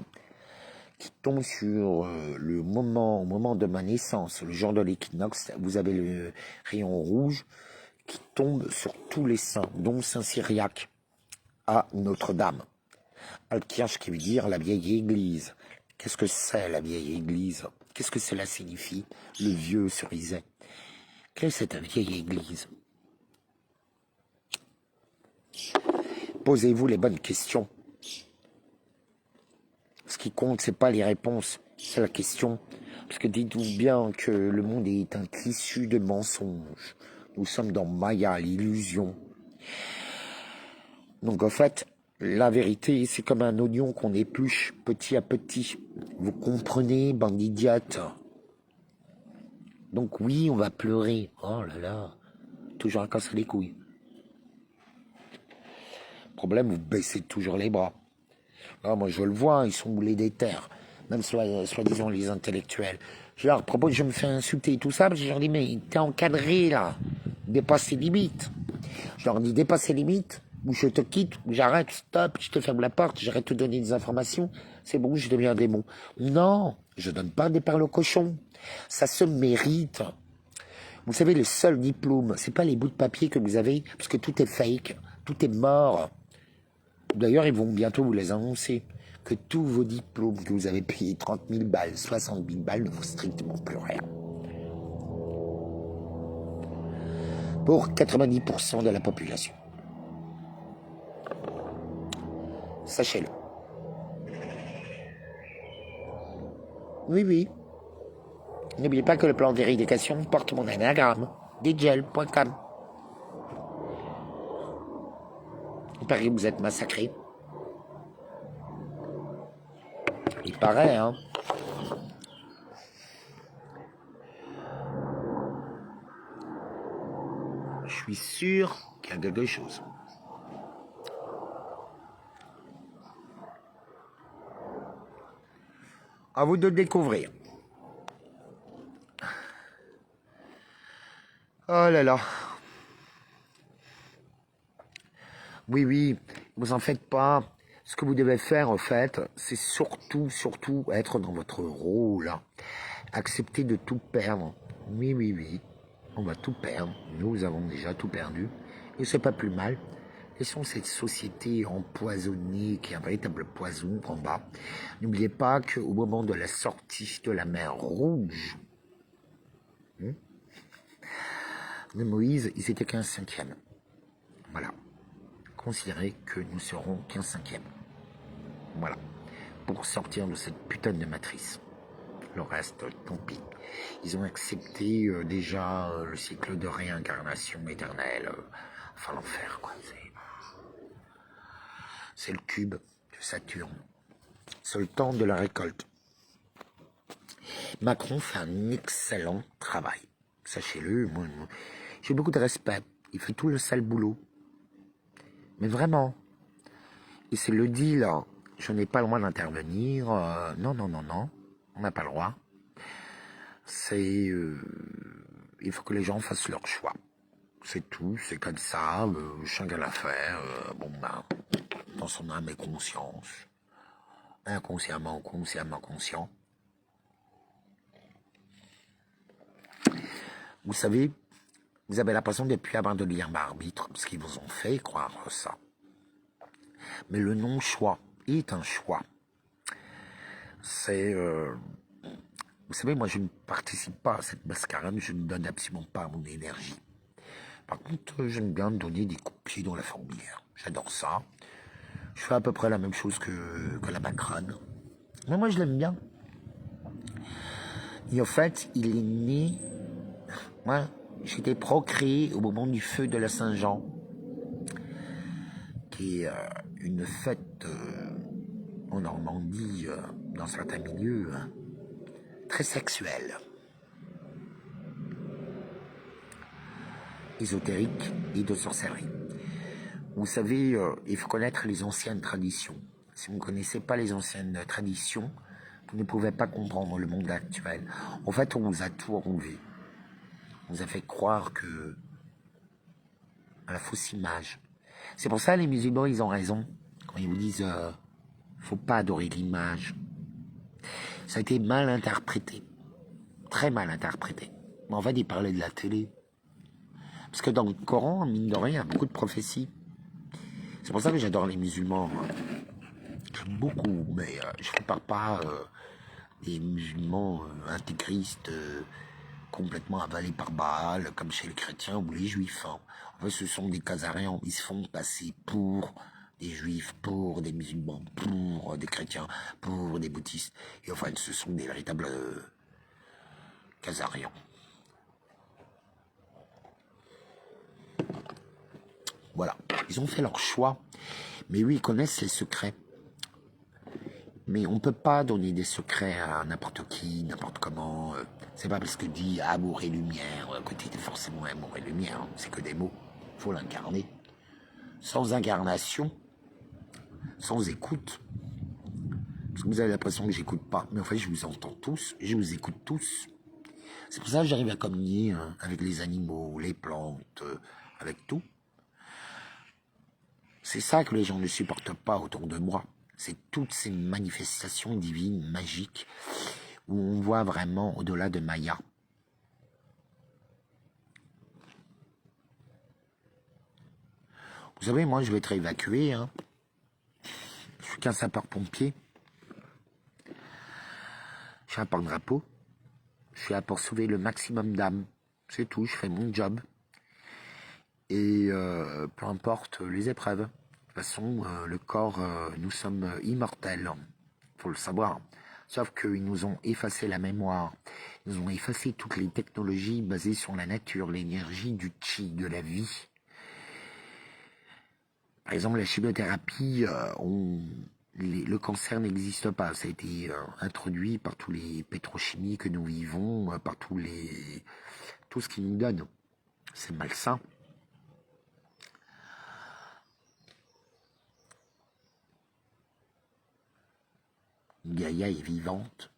qui tombe sur au moment de ma naissance, le jour de l'équinoxe. Vous avez le rayon rouge qui tombe sur tous les saints, dont Saint-Cyriaque à Notre-Dame. Altkirch qui veut dire la vieille église. Qu'est-ce que c'est la vieille église? Qu'est-ce que cela signifie? Le vieux cerisait. Quelle est cette vieille église? Posez-vous les bonnes questions. Ce qui compte, c'est pas les réponses, c'est la question. Parce que dites-vous bien que le monde est un tissu de mensonges. Nous sommes dans Maya, l'illusion. Donc en fait, la vérité, c'est comme un oignon qu'on épluche petit à petit. Vous comprenez, bande d'idiotes? Donc oui, on va pleurer. Oh là là, toujours à casser les couilles. Problème, vous baissez toujours les bras. Là, moi, je le vois, ils sont boulés des terres. Même soi-disant les intellectuels. Je leur propose, je me fais insulter et tout ça, parce que je leur dis, mais t'es encadré là. Dépasse les limites. Je leur dis, dépasse les limites, ou je te quitte, ou j'arrête, stop, je te ferme la porte, j'arrête de te donner des informations. C'est bon, je deviens un démon. Non, je donne pas des perles aux cochons. Ça se mérite. Vous savez, le seul diplôme, c'est pas les bouts de papier que vous avez, parce que tout est fake, tout est mort. D'ailleurs, ils vont bientôt vous les annoncer, que tous vos diplômes que vous avez payés 30 000 balles, 60 000 balles ne vaut strictement plus rien. Pour 90% de la population. Sachez-le. Oui, oui. N'oubliez pas que le plan d'éradication porte mon anagramme, djel.com. Il paraît que vous êtes massacrés. Il paraît, hein. Je suis sûr qu'il y a quelque chose. À vous de découvrir. Oh là là. Oui, oui, vous en faites pas. Ce que vous devez faire, en fait, c'est surtout être dans votre rôle. Accepter de tout perdre. Oui, oui, oui. On va tout perdre. Nous avons déjà tout perdu. Et c'est pas plus mal. Laissons cette société empoisonnée qui est un véritable poison en bas. N'oubliez pas qu'au moment de la sortie de la mer Rouge, de Moïse, ils étaient qu'un cinquième. Voilà. Considérez que nous serons qu'un cinquième. Voilà. Pour sortir de cette putain de matrice. Le reste, tant pis. Ils ont accepté déjà le cycle de réincarnation éternelle. Enfin, l'enfer, quoi. C'est le cube de Saturne. C'est le temps de la récolte. Macron fait un excellent travail. Sachez-le, moi, j'ai beaucoup de respect. Il fait tout le sale boulot. Mais vraiment. Et c'est le deal. Je n'ai pas le droit d'intervenir. Non, non, non, non. On n'a pas le droit. C'est... il faut que les gens fassent leur choix. C'est tout, c'est comme ça. Chacun l'affaire. Bon, ben, dans son âme et conscience. Inconsciemment ou consciemment conscient. Vous savez, vous avez l'impression de ne plus avoir de libre arbitre, parce qu'ils vous ont fait croire ça. Mais le non-choix est un choix. C'est Vous savez, moi, je ne participe pas à cette mascarade, je ne donne absolument pas mon énergie. Par contre, j'aime bien donner des coups de pied dans la fourmilière. J'adore ça. Je fais à peu près la même chose que la macrane. Mais moi, je l'aime bien. Et en fait, il est né... Moi, j'étais procréé au moment du feu de la Saint-Jean, qui est une fête en Normandie, dans certains milieux, très sexuelle, ésotérique et de sorcellerie. Vous savez, il faut connaître les anciennes traditions. Si vous ne connaissez pas les anciennes traditions, vous ne pouvez pas comprendre le monde actuel. En fait, on vous a tout enlevé. On vous a fait croire que à la fausse image. C'est pour ça les musulmans, ils ont raison quand ils vous disent faut pas adorer l'image. Ça a été mal interprété, très mal interprété. Mais en fait, ils parlaient de la télé. Parce que dans le Coran, mine de rien, il y a beaucoup de prophéties. C'est pour ça que j'adore les musulmans. J'aime beaucoup, mais je ne parle pas des musulmans intégristes complètement avalés par Baal, comme chez les chrétiens ou les juifs. Hein. En fait, ce sont des Khazarians. Ils se font passer pour des juifs, pour des musulmans, pour des chrétiens, pour des bouddhistes. Et enfin, ce sont des véritables Khazarians. Voilà, ils ont fait leur choix. Mais oui, ils connaissent les secrets. Mais on ne peut pas donner des secrets à n'importe qui, n'importe comment. C'est pas parce que dit amour et lumière, que tu es forcément amour et lumière. Hein. C'est que des mots. Il faut l'incarner. Sans incarnation, sans écoute. Parce que vous avez l'impression que j'écoute pas. Mais en fait, je vous entends tous. Je vous écoute tous. C'est pour ça que j'arrive à communier avec les animaux, les plantes, avec tout. C'est ça que les gens ne supportent pas autour de moi. C'est toutes ces manifestations divines, magiques, où on voit vraiment au-delà de Maya. Vous savez, moi, je vais être évacué. Hein. Je suis qu'un sapeur-pompier. Je suis un porte-drapeau. Je suis là pour sauver le maximum d'âmes. C'est tout, je fais mon job. Et peu importe les épreuves. De toute façon, le corps, nous sommes immortels. Il faut le savoir. Sauf qu'ils nous ont effacé la mémoire. Ils nous ont effacé toutes les technologies basées sur la nature, l'énergie du chi, de la vie. Par exemple, la chimiothérapie, le cancer n'existe pas. Ça a été introduit par tous les pétrochimies que nous vivons, par tout ce qu'ils nous donnent. C'est malsain. Gaïa est vivante,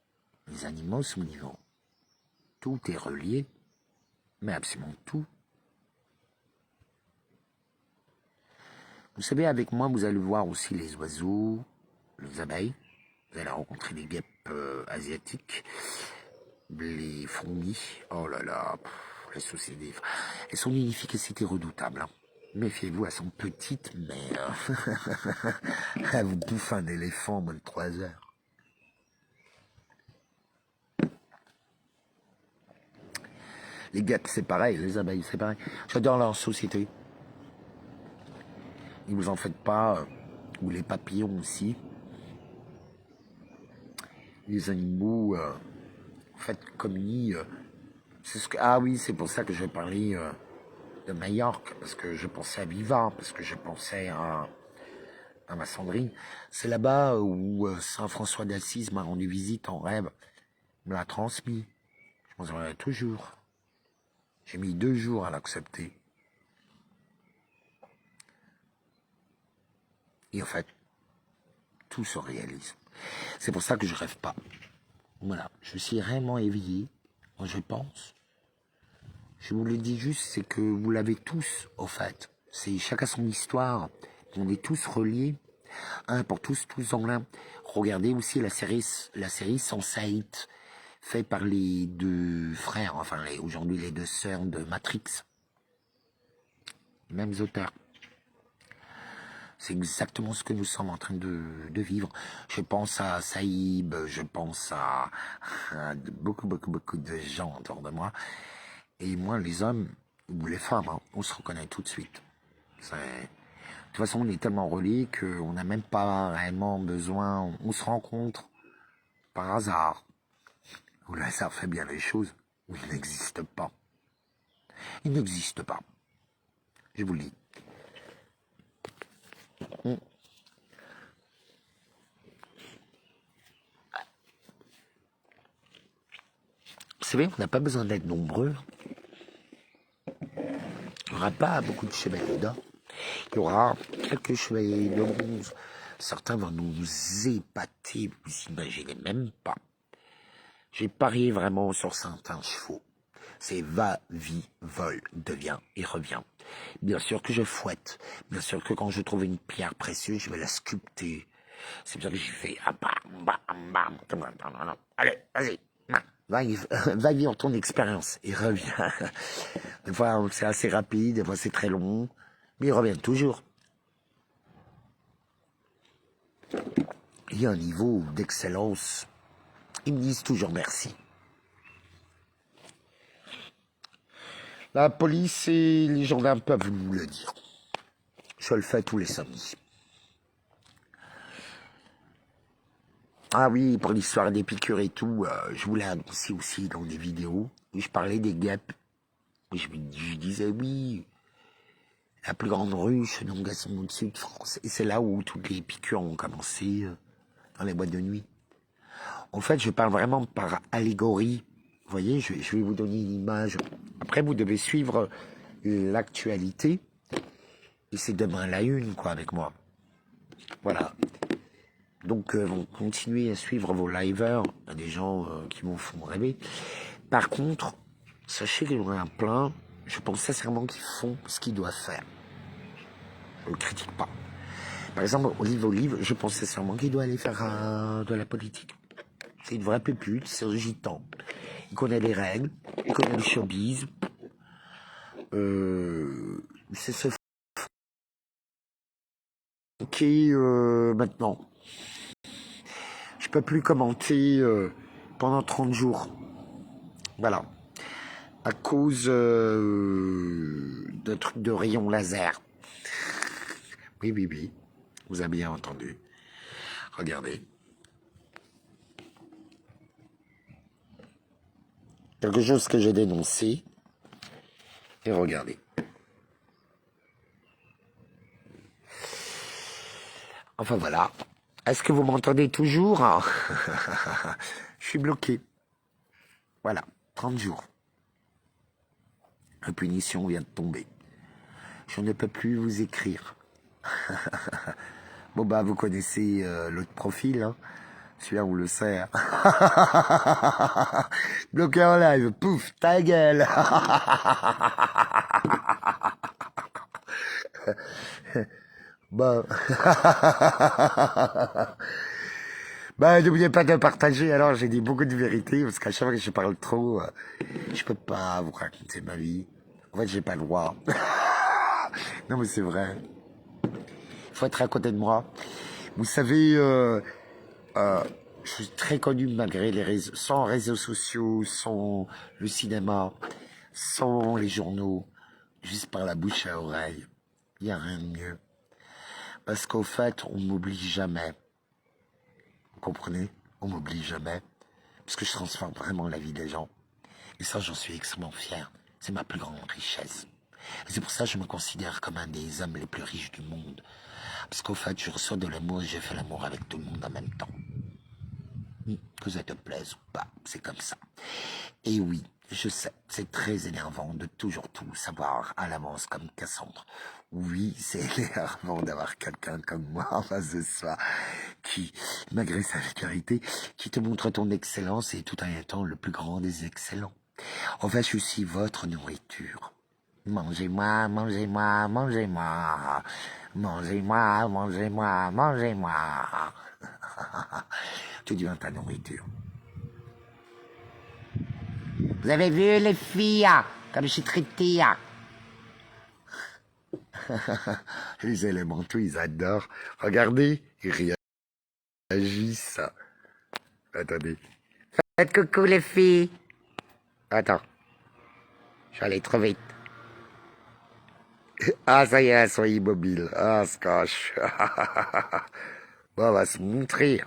les animaux sont vivants. Tout est relié, mais absolument tout. Vous savez, avec moi, vous allez voir aussi les oiseaux, les abeilles. Vous allez rencontrer les guêpes asiatiques, les fourmis. Oh là là, les sociétés. Elles sont d'une efficacité redoutable. Hein. Méfiez-vous, elles sont petites, mais elles vous bouffent un éléphant en moins de 3 heures. Les guêpes, c'est pareil, les abeilles, c'est pareil. J'adore leur société. Ne vous en faites pas, ou les papillons aussi. Les animaux, en fait, communient. Ah oui, c'est pour ça que je vais parler de Majorque, parce que je pensais à Viva, parce que je pensais à ma Sandrine. C'est là-bas où Saint François d'Assise m'a rendu visite en rêve, me l'a transmis. Je m'en souviendrai toujours. J'ai mis 2 jours à l'accepter. Et en fait, tout se réalise. C'est pour ça que je rêve pas. Voilà, je suis réellement éveillé, moi je pense. Je vous le dis juste, c'est que vous l'avez tous, au fait. C'est chacun son histoire. On est tous reliés. Un pour tous, tous en l'un. Regardez aussi la série Sense8, faite par les 2 frères, enfin aujourd'hui les 2 sœurs de Matrix. Les mêmes auteurs. C'est exactement ce que nous sommes en train de vivre. Je pense à Saïb, je pense à beaucoup de gens autour de moi. Et moi, les hommes, ou les femmes, hein, on se reconnaît tout de suite. De toute façon, on est tellement reliés qu'on n'a même pas réellement besoin. On se rencontre par hasard. Ou le hasard fait bien les choses. Ou il n'existe pas. Il n'existe pas. Je vous le dis. Vous savez, on n'a pas besoin d'être nombreux. Il n'y aura pas beaucoup de chevaliers d'or. Il y aura quelques chevaliers de bronze. Certains vont nous épater, vous imaginez même pas. J'ai parié vraiment sur certains chevaux. C'est va, vit, vole, devient et revient. Bien sûr que je fouette. Bien sûr que quand je trouve une pierre précieuse, je vais la sculpter. C'est bien que j'ai fait allez, vas-y. Va vivre ton expérience et reviens. Des fois, c'est assez rapide, des fois, c'est très long, mais il revient toujours. Il y a un niveau d'excellence. Ils me disent toujours merci. La police et les gendarmes peuvent nous le dire. Je le fais tous les samedis. Ah oui, pour l'histoire des piqûres et tout, je voulais annoncer aussi dans des vidéos où je parlais des guêpes. Je disais oui, la plus grande ruche, donc elles sont au-dessus de France. Et c'est là où toutes les piqûres ont commencé, dans les boîtes de nuit. En fait, je parle vraiment par allégorie. Vous voyez, je vais vous donner une image. Après, vous devez suivre l'actualité. Et c'est demain la une, quoi, avec moi. Voilà. Donc, continuez à suivre vos liveurs. Il y a des gens qui m'en font rêver. Par contre, sachez qu'il y en a un plein. Je pense sincèrement qu'ils font ce qu'ils doivent faire. Je ne critique pas. Par exemple, Olive, je pense sincèrement qu'il doit aller faire de la politique. C'est une vraie pépute, c'est un gitan. Il connaît les règles, il connaît le showbiz. C'est ce qui maintenant. Je peux plus commenter pendant 30 jours. Voilà. À cause de trucs de rayons laser. Oui. Vous avez bien entendu. Regardez. Quelque chose que j'ai dénoncé. Et regardez. Enfin voilà. Est-ce que vous m'entendez toujours? Je suis bloqué. Voilà, 30 jours. La punition vient de tomber. Je ne peux plus vous écrire. Bon bah vous connaissez l'autre profil, hein. Celui-là on le sait. Hein. Bloqué en live, pouf, ta gueule. Bon. Bah, n'oubliez pas de partager. Alors, j'ai dit beaucoup de vérité, parce qu'à chaque fois que je parle trop, je peux pas vous raconter ma vie. En fait, j'ai pas le droit. Non, mais c'est vrai. Il faut être à côté de moi. Vous savez, je suis très connu malgré les réseaux, sans réseaux sociaux, sans le cinéma, sans les journaux, juste par la bouche à oreille. Il n'y a rien de mieux. Parce qu'au fait, on m'oublie jamais. Vous comprenez? On m'oublie jamais. Parce que je transforme vraiment la vie des gens. Et ça, j'en suis extrêmement fier. C'est ma plus grande richesse. Et c'est pour ça que je me considère comme un des hommes les plus riches du monde. Parce qu'au fait, je reçois de l'amour et je fais l'amour avec tout le monde en même temps. Que ça te plaise ou pas, c'est comme ça. Et oui, je sais, c'est très énervant de toujours tout savoir à l'avance comme Cassandre. Oui, c'est énervant d'avoir quelqu'un comme moi en face de soi qui, malgré sa vulgarité, qui te montre ton excellence et tout en étant le plus grand des excellents. En fait, je suis aussi votre nourriture. Mangez-moi, mangez-moi, mangez-moi. Mangez-moi, mangez-moi, mangez-moi. Tu deviens ta nourriture. Vous avez vu les filles, comme je suis traitée. Les élémentaux, ils adorent. Regardez, ils réagissent. Attendez. Faites coucou les filles. Attends, je vais aller trop vite. Ah, ça y est, elles sont immobiles. Ah, se cache. Bon, on va se montrer.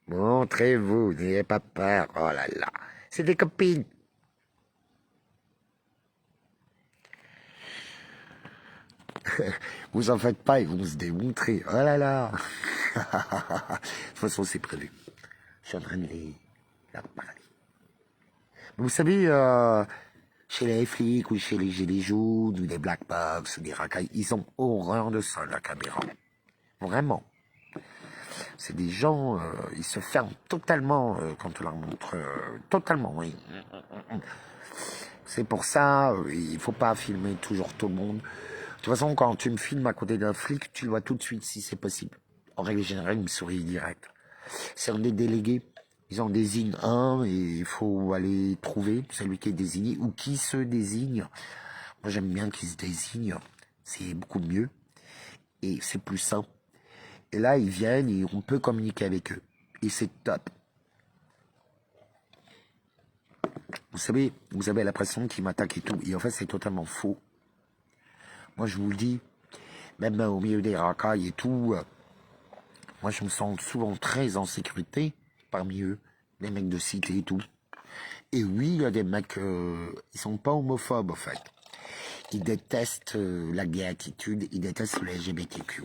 Montrez-vous, n'ayez pas peur. Oh là là, c'est des copines. Vous en faites pas, ils vont se démontrer. Oh là là. De toute façon, c'est prévu. Je suis en train de leur parler. Vous savez, chez les flics ou chez les gilets jaunes ou les black box ou des racailles, ils ont horreur de ça, la caméra. Vraiment. C'est des gens, ils se ferment totalement quand on leur montre. Totalement, oui. C'est pour ça, il faut pas filmer toujours tout le monde. De toute façon, quand tu me filmes à côté d'un flic, tu le vois tout de suite si c'est possible. En règle générale, il me sourit direct. C'est un des délégués. Ils en désignent un et il faut aller trouver celui qui est désigné ou qui se désigne. Moi, j'aime bien qu'ils se désignent. C'est beaucoup mieux et c'est plus simple. Et là, ils viennent et on peut communiquer avec eux. Et c'est top. Vous savez, vous avez l'impression qu'ils m'attaquent et tout. Et en fait, c'est totalement faux. Moi, je vous le dis, même au milieu des racailles et tout, moi, je me sens souvent très en sécurité parmi eux, les mecs de cité et tout. Et oui, il y a des mecs, ils sont pas homophobes, en fait. Ils détestent la gay attitude, ils détestent le LGBTQ.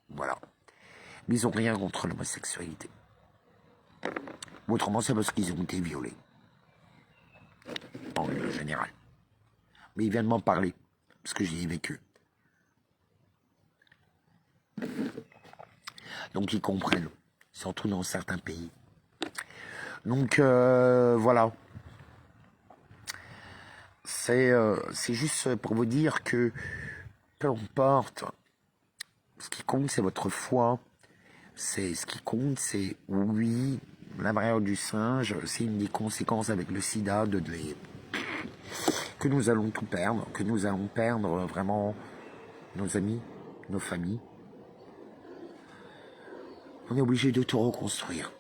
Voilà. Mais ils ont rien contre l'homosexualité. Autrement, c'est parce qu'ils ont été violés. En règle générale. Mais ils viennent m'en parler, parce que j'y ai vécu. Donc ils comprennent, surtout dans certains pays. Donc voilà. C'est juste pour vous dire que peu importe, ce qui compte c'est votre foi. Ce qui compte c'est oui, la variole du singe, c'est une des conséquences avec le sida que nous allons tout perdre, que nous allons perdre vraiment nos amis, nos familles. On est obligé de tout reconstruire.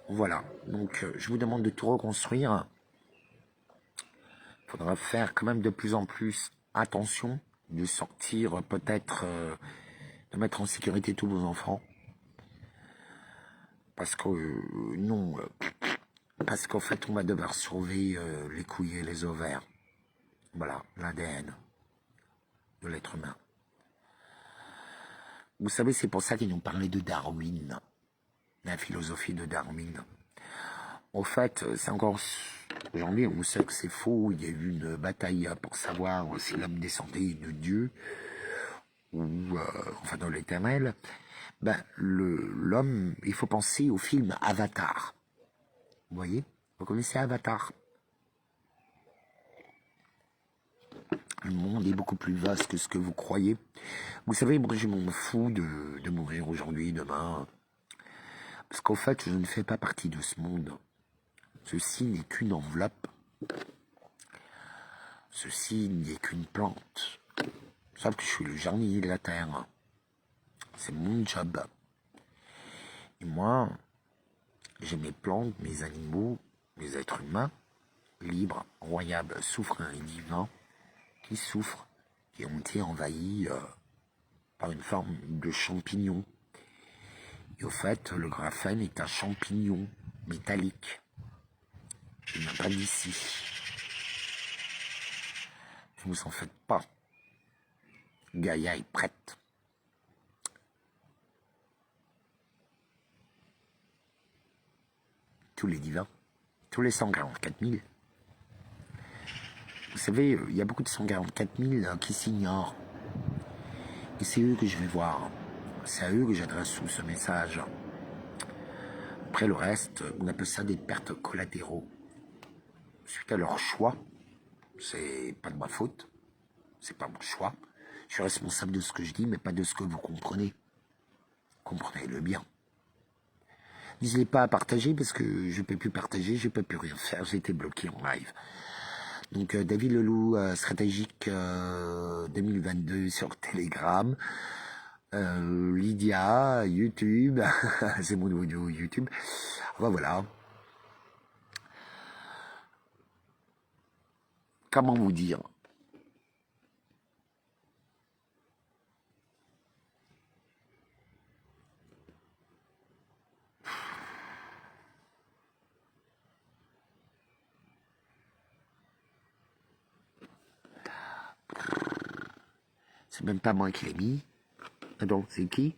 Voilà, donc je vous demande de tout reconstruire. Il faudra faire quand même de plus en plus attention, de sortir peut-être, de mettre en sécurité tous vos enfants. Parce que non, parce qu'en fait on va devoir sauver les couilles et les ovaires. Voilà, l'ADN de l'être humain. Vous savez, c'est pour ça qu'ils nous parlaient de Darwin, la philosophie de Darwin. En fait, c'est encore... Aujourd'hui, on sait que c'est faux. Il y a eu une bataille pour savoir si l'homme descendait de Dieu ou enfin dans l'éternel. Ben, l'homme, il faut penser au film Avatar. Vous voyez? Vous connaissez Avatar? Le monde est beaucoup plus vaste que ce que vous croyez. Vous savez, moi, je m'en fous de mourir aujourd'hui, demain. Parce qu'en fait, je ne fais pas partie de ce monde. Ceci n'est qu'une enveloppe. Ceci n'est qu'une plante. Vous savez que je suis le jardinier de la terre. C'est mon job. Et moi, j'ai mes plantes, mes animaux, mes êtres humains, libres, royables, souverains et divins, qui souffrent, qui ont été envahis par une forme de champignon. Et au fait, le graphène est un champignon métallique. Il n'y a pas d'ici. Ne vous en faites pas. Gaïa est prête. Tous les divins, tous les 144 000. Vous savez, il y a beaucoup de 144 000 qui s'ignorent. Et c'est eux que je vais voir. C'est à eux que j'adresse tout ce message. Après le reste, on appelle ça des pertes collatéraux. Suite à leur choix, c'est pas de ma faute. C'est pas mon choix. Je suis responsable de ce que je dis, mais pas de ce que vous comprenez. Comprenez-le bien. N'hésitez pas à partager parce que je ne peux plus partager, je ne peux plus rien faire, j'ai été bloqué en live. Donc David Leloup, stratégique 2022 sur Telegram. Lydia, YouTube, c'est mon nouveau YouTube. Enfin, voilà. Comment vous dire? C'est même pas moi qui l'ai mis. Attends, c'est qui?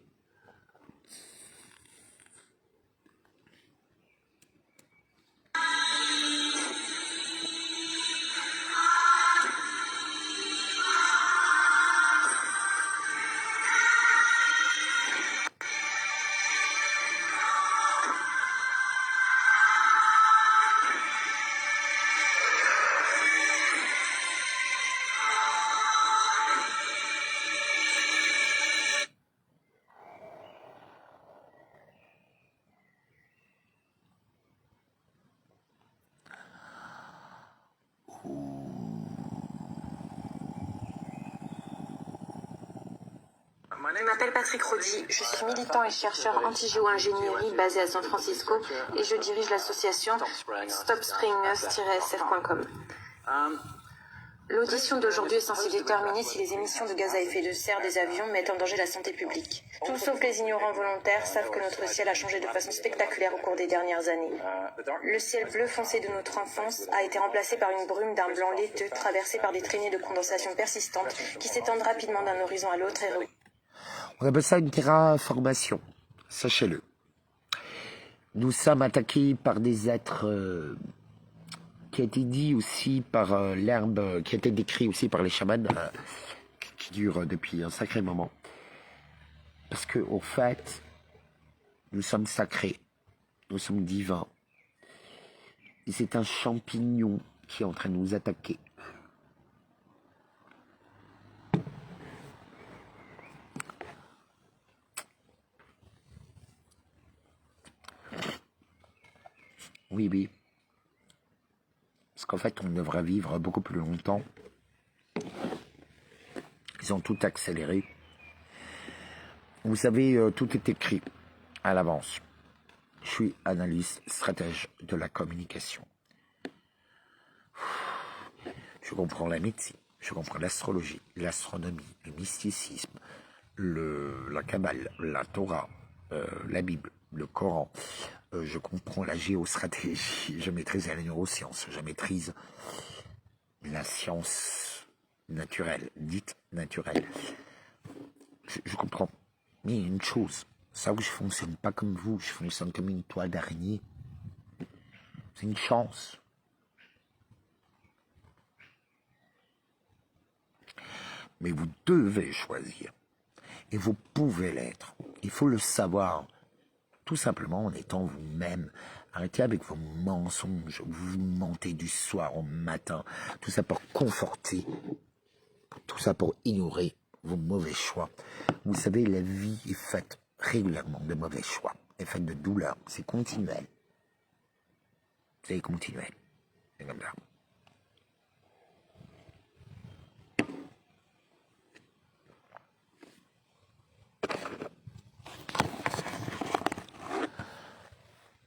Je m'appelle Patrick Rodi, je suis militant et chercheur anti-géo-ingénierie basé à San Francisco et je dirige l'association stopsprayingus-sf.com. L'audition d'aujourd'hui est censée déterminer si les émissions de gaz à effet de serre des avions mettent en danger la santé publique. Tous sauf les ignorants volontaires savent que notre ciel a changé de façon spectaculaire au cours des dernières années. Le ciel bleu foncé de notre enfance a été remplacé par une brume d'un blanc laiteux traversée par des traînées de condensation persistantes qui s'étendent rapidement d'un horizon à l'autre et
on appelle ça une terraformation, sachez-le. Nous sommes attaqués par des êtres qui a été dit aussi par l'herbe, qui a été décrit aussi par les chamans, qui dure depuis un sacré moment. Parce que au fait, nous sommes sacrés, nous sommes divins. Et c'est un champignon qui est en train de nous attaquer. Oui, oui. Parce qu'en fait, on devrait vivre beaucoup plus longtemps. Ils ont tout accéléré. Vous savez, tout est écrit à l'avance. Je suis analyste, stratège de la communication. Je comprends la médecine, je comprends l'astrologie, l'astronomie, le mysticisme, la Kabbale, la Torah, la Bible, le Coran. Je comprends la géostratégie, je maîtrise la neuroscience, je maîtrise la science naturelle, dite naturelle. Je comprends. Mais il y a une chose, ça où je fonctionne pas comme vous, je fonctionne comme une toile d'araignée. C'est une chance. Mais vous devez choisir. Et vous pouvez l'être. Il faut le savoir. Tout simplement en étant vous-même. Arrêtez avec vos mensonges. Vous mentez du soir au matin. Tout ça pour conforter. Tout ça pour ignorer vos mauvais choix. Vous savez, la vie est faite régulièrement de mauvais choix. Elle est faite de douleur. C'est continuel. C'est continuel. C'est comme ça.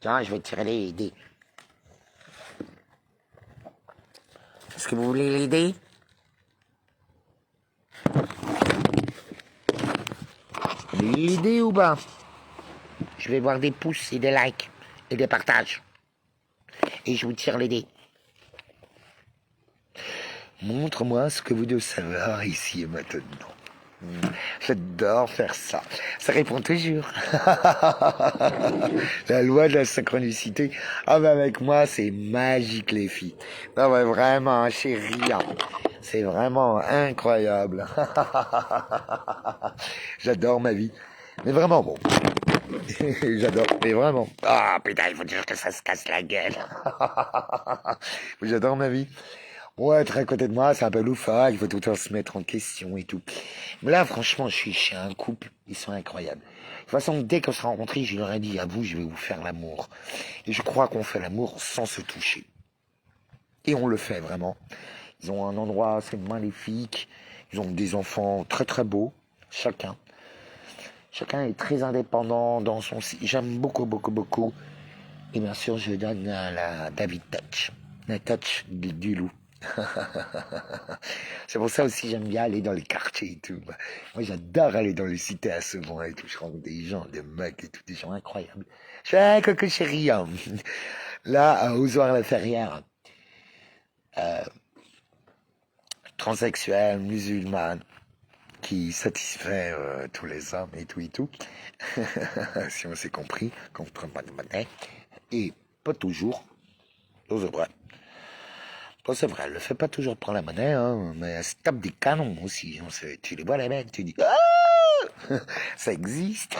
Tiens, je vais tirer les dés. Est-ce que vous voulez les dés? Les dés ou pas? Je vais voir des pouces et des likes et des partages. Et je vous tire les dés. Montre-moi ce que vous devez savoir ici et maintenant. J'adore faire ça. Ça répond toujours. La loi de la synchronicité. Ah ben avec moi, c'est magique les filles. Non mais vraiment, chérie. C'est vraiment incroyable. J'adore ma vie. Mais vraiment bon. J'adore, mais vraiment. Ah putain, il faut dire que ça se casse la gueule. J'adore ma vie. Bon, être à côté de moi, c'est un peu loufoque, il faut tout le temps se mettre en question et tout. Mais là, franchement, je suis chez un couple, ils sont incroyables. De toute façon, dès qu'on se rencontrait, je leur ai dit, à vous, je vais vous faire l'amour. Et je crois qu'on fait l'amour sans se toucher. Et on le fait vraiment. Ils ont un endroit assez maléfique. Ils ont des enfants très très beaux, chacun. Chacun est très indépendant dans son... J'aime beaucoup, beaucoup, beaucoup. Et bien sûr, je donne la David Touch. La touch du loup. C'est pour ça aussi j'aime bien aller dans les quartiers et tout. Moi j'adore aller dans les cités à Sevran et tout. Je rencontre des gens, des mecs et tout, des gens incroyables. Je fais coucou chérie. Là, à Ozoir-la-Ferrière, transsexuelle, musulmane, qui satisfait tous les hommes et tout et tout. Si on s'est compris, contre pas de monnaie. Et pas toujours. C'est vrai. C'est vrai, elle le fait pas toujours pour la monnaie, hein, mais elle se tape des canons aussi. Tu les vois les mecs, tu dis ah ça existe.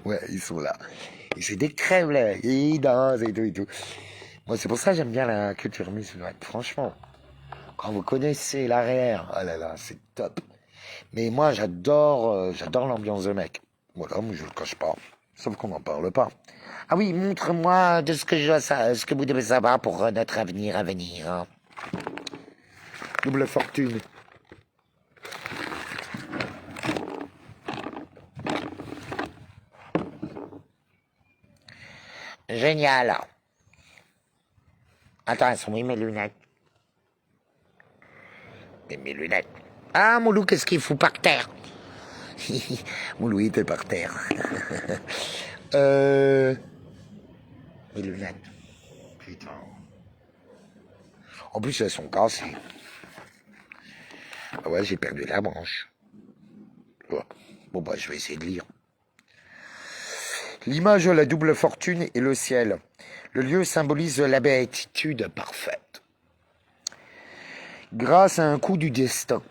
Ouais, ils sont là. Et c'est des crèves là, ils dansent et tout et tout. Moi, c'est pour ça que j'aime bien la culture musulmane. Franchement, quand vous connaissez l'arrière, oh là là, c'est top. Mais moi, j'adore l'ambiance de mec. Voilà, moi je le cache pas. Sauf qu'on n'en parle pas. Ah oui, montre-moi de ce que vous devez savoir pour notre avenir à venir. Hein. Double fortune. Génial. Attends, elles sont où mes lunettes? Et mes lunettes. Ah, Moulou, qu'est-ce qu'il fout par terre? Moulou était par terre. Mes lunettes. Putain. En plus, elles sont cassées. Ah ouais, j'ai perdu la branche. Bon, bah, je vais essayer de lire. L'image de la double fortune et le ciel. Le lieu symbolise la béatitude parfaite. Grâce à un coup du destin.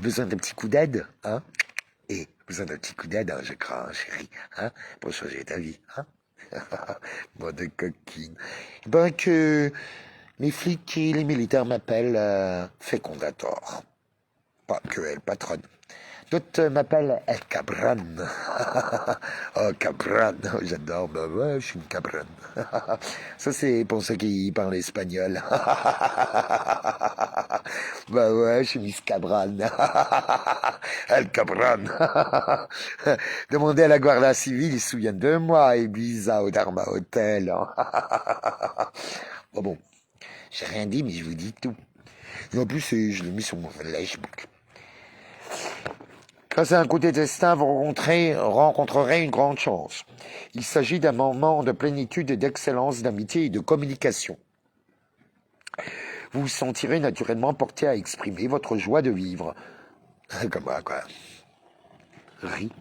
Besoin d'un petit coup d'aide, hein? Et besoin d'un petit coup d'aide, hein, je crois, hein, chérie, hein? Pour changer ta vie, hein? Moi de coquine. Ben que les flics et les militaires m'appellent fécondator. Pas que elle patronne. D'autres m'appellent El Cabron. Oh, Cabron, j'adore, bah ouais, je suis une Cabron. Ça, c'est pour ceux qui parlent espagnol. Bah ouais, je suis Miss Cabron. El Cabron. Demandez à la Guardia Civile, ils se souviennent de moi, Ibiza au Dharma Hotel. Bon, j'ai rien dit, mais je vous dis tout. Et en plus, je l'ai mis sur mon Facebook. Grâce à un coup de destin, vous rencontrerez une grande chance. Il s'agit d'un moment de plénitude et d'excellence, d'amitié et de communication. Vous vous sentirez naturellement porté à exprimer votre joie de vivre. Comme moi, quoi. Ris.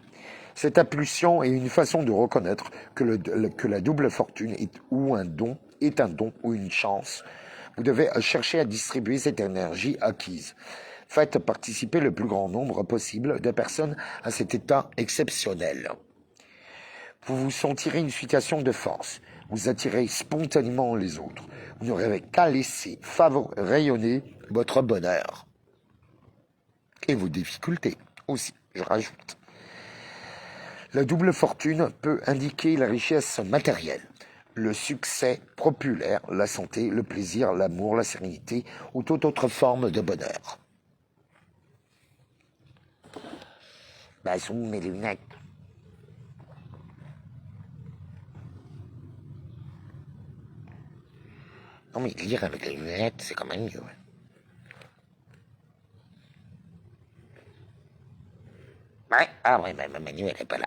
Cette impulsion est une façon de reconnaître que la double fortune est un don ou une chance. Vous devez chercher à distribuer cette énergie acquise. Faites participer le plus grand nombre possible de personnes à cet état exceptionnel. Vous vous sentirez une situation de force. Vous attirez spontanément les autres. Vous n'aurez qu'à laisser rayonner votre bonheur. Et vos difficultés aussi, je rajoute. La double fortune peut indiquer la richesse matérielle, le succès populaire, la santé, le plaisir, l'amour, la sérénité ou toute autre forme de bonheur. Bah, elles sont où mes lunettes? Non, mais lire avec les lunettes, c'est quand même mieux. Ouais, ah ouais, mais Manu, elle est pas là.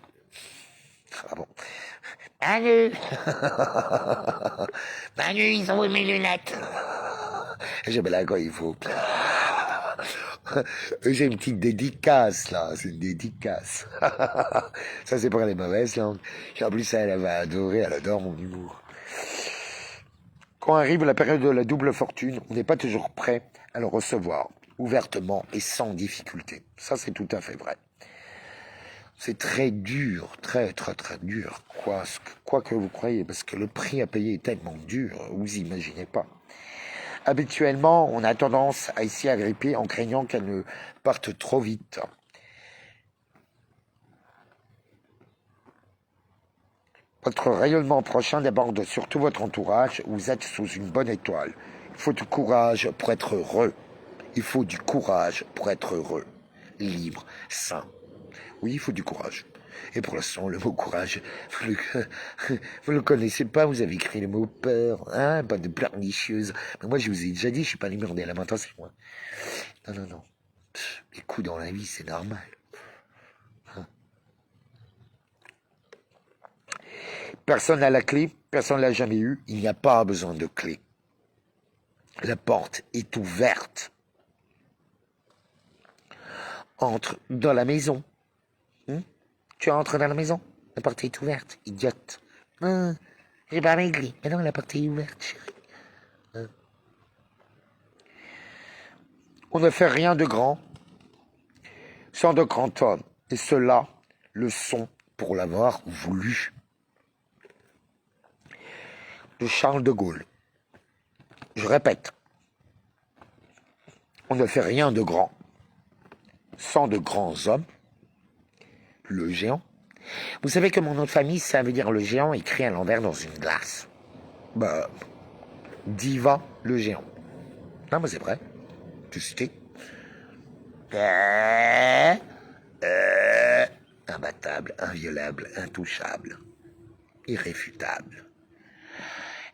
Ah bon. Manu Manu, ils sont où mes lunettes? Je me la quand il faut. J'ai une petite dédicace, là. C'est une dédicace. Ça, c'est pour les mauvaises langues. En plus, elle va adorer, elle adore mon humour. Quand arrive la période de la double fortune, on n'est pas toujours prêt à le recevoir, ouvertement et sans difficulté. Ça, c'est tout à fait vrai. C'est très dur, très dur, quoi que vous croyez, parce que le prix à payer est tellement dur, vous imaginez pas. Habituellement, on a tendance à s'y agripper en craignant qu'elle ne parte trop vite. Votre rayonnement prochain déborde sur tout votre entourage. Vous êtes sous une bonne étoile. Il faut du courage pour être heureux. Il faut du courage pour être heureux, libre, sain. Oui, il faut du courage. Et pour l'instant, le mot courage, vous le connaissez pas, vous avez écrit le mot peur, hein, pas de pleurnicheuse. Mais moi, je vous ai déjà dit, je suis pas numéro des lamentations. Moi. Non. Les coups dans la vie, c'est normal. Hein. Personne n'a la clé, personne ne l'a jamais eu, il n'y a pas besoin de clé. La porte est ouverte. Entre dans la maison. Tu entres dans la maison, la porte est ouverte, idiote. J'ai pas mes clés. Mais non, la porte est ouverte, chérie. On ne fait rien de grand sans de grands hommes. Et ceux-là le sont pour l'avoir voulu. De Charles de Gaulle. Je répète, on ne fait rien de grand sans de grands hommes. Le géant. Vous savez que mon nom de famille, ça veut dire le géant écrit à l'envers dans une glace. Diva le géant. Non, mais c'est vrai. Tu sais. Imbattable, inviolable, intouchable, irréfutable.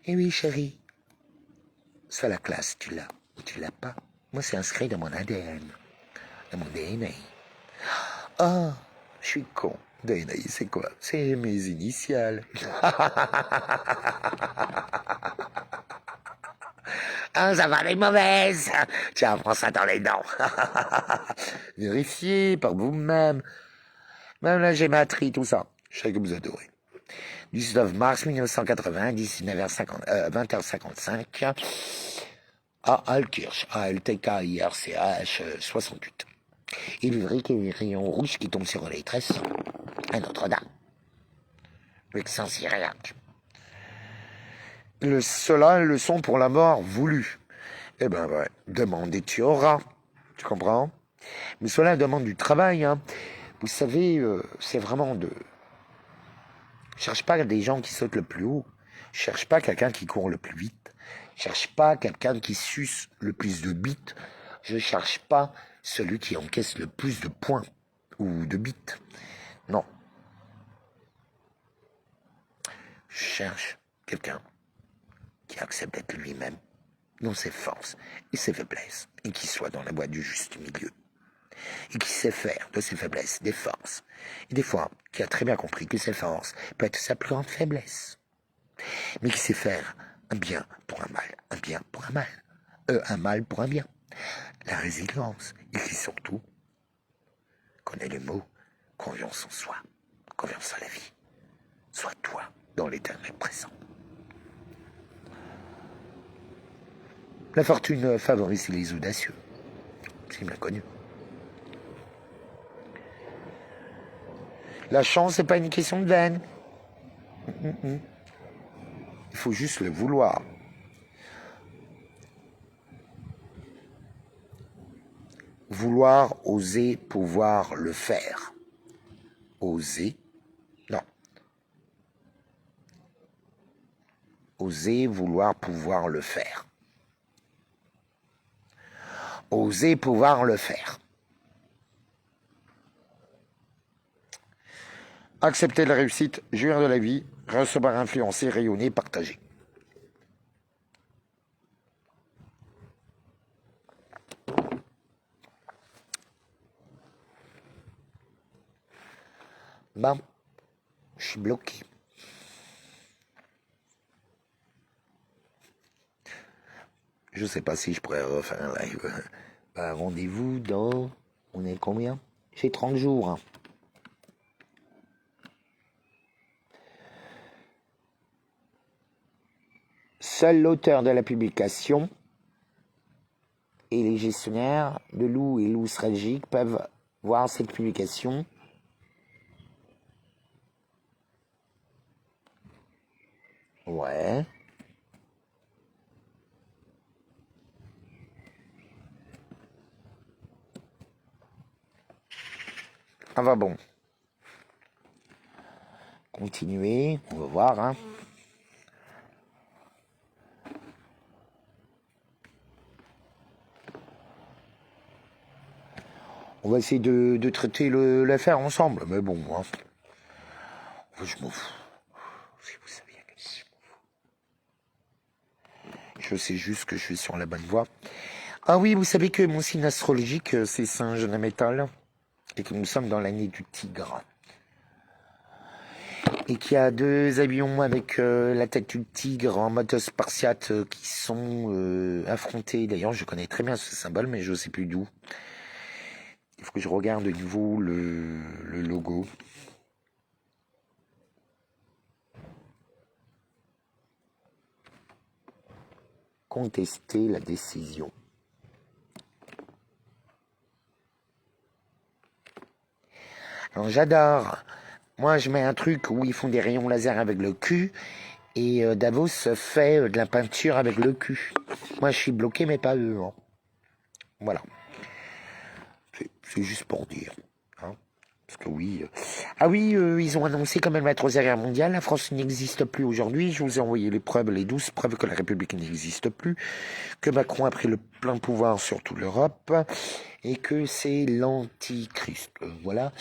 Et oui, chérie. Soit la classe, tu l'as ou tu l'as pas. Moi, c'est inscrit dans mon ADN, dans mon DNA. Oh, je suis con. DNA, c'est quoi? C'est mes initiales. Ah, ça va les mauvaises. Tiens, prends ça dans les dents. Vérifiez par vous-même. Même la gématrie, tout ça. Je sais que vous adorez. 19 mars 1980, 20h55, à Altkirch, ALTKIRCH 68. Et vous verrez qu'il y a des rayons rouges qui tombent sur les tresses à Notre-Dame. Avec Saint-Cyriaque. Ceux-là le sont pour la mort voulue. Eh ben ouais, demande et tu auras. Tu comprends? Mais cela demande du travail. Hein. Vous savez, c'est vraiment de... Cherche pas des gens qui sautent le plus haut. Cherche pas quelqu'un qui court le plus vite. Cherche pas quelqu'un qui suce le plus de bits. Je cherche pas celui qui encaisse le plus de points ou de bits. Non. Je cherche quelqu'un qui accepte d'être lui-même dans ses forces et ses faiblesses et qui soit dans la voie du juste milieu. Et qui sait faire de ses faiblesses des forces. Et des fois, qui a très bien compris que ses forces peuvent être sa plus grande faiblesse. Mais qui sait faire un bien pour un mal, un bien pour un mal, un mal pour un bien. La résilience. Et qui surtout connaît le mot confiance en soi, confiance en la vie. Sois toi dans l'éternel présent. La fortune favorise les audacieux. C'est bien connu. La chance, c'est pas une question de veine. Il faut juste le vouloir. Vouloir, oser, pouvoir le faire. Oser, non. Oser, vouloir, pouvoir le faire. Oser, pouvoir le faire. Accepter la réussite, jouir de la vie, recevoir, influencer, rayonner, partager. Bon, je suis bloqué. Je sais pas si je pourrais refaire un live. Rendez-vous dans... On est combien? J'ai 30 jours. Hein. Seul l'auteur de la publication et les gestionnaires de Lou et Lou Stratégique peuvent voir cette publication. Ouais. Ah va bon. continuer, on va voir, hein. On va essayer de traiter l'affaire ensemble, mais bon, hein. Je m'en fous. Si vous saviez que je m'en fous. Je sais juste que je suis sur la bonne voie. Ah oui, vous savez que mon signe astrologique, c'est Singe de métal, et que nous sommes dans l'année du tigre. Et qu'il y a 2 avions avec la tête du tigre en mode spartiate qui sont affrontés. D'ailleurs, je connais très bien ce symbole, mais je ne sais plus d'où. Il faut que je regarde de nouveau le logo. Contester la décision. Alors j'adore. Moi, je mets un truc où ils font des rayons laser avec le cul et Davos fait de la peinture avec le cul. Moi, je suis bloqué, mais pas eux. Hein. Voilà. C'est juste pour dire. Hein. Parce que oui. Ah oui, ils ont annoncé quand même la Troisième Guerre mondiale. La France n'existe plus aujourd'hui. Je vous ai envoyé les preuves, les 12 preuves que la République n'existe plus. Que Macron a pris le plein pouvoir sur toute l'Europe. Et que c'est l'antichrist. Voilà.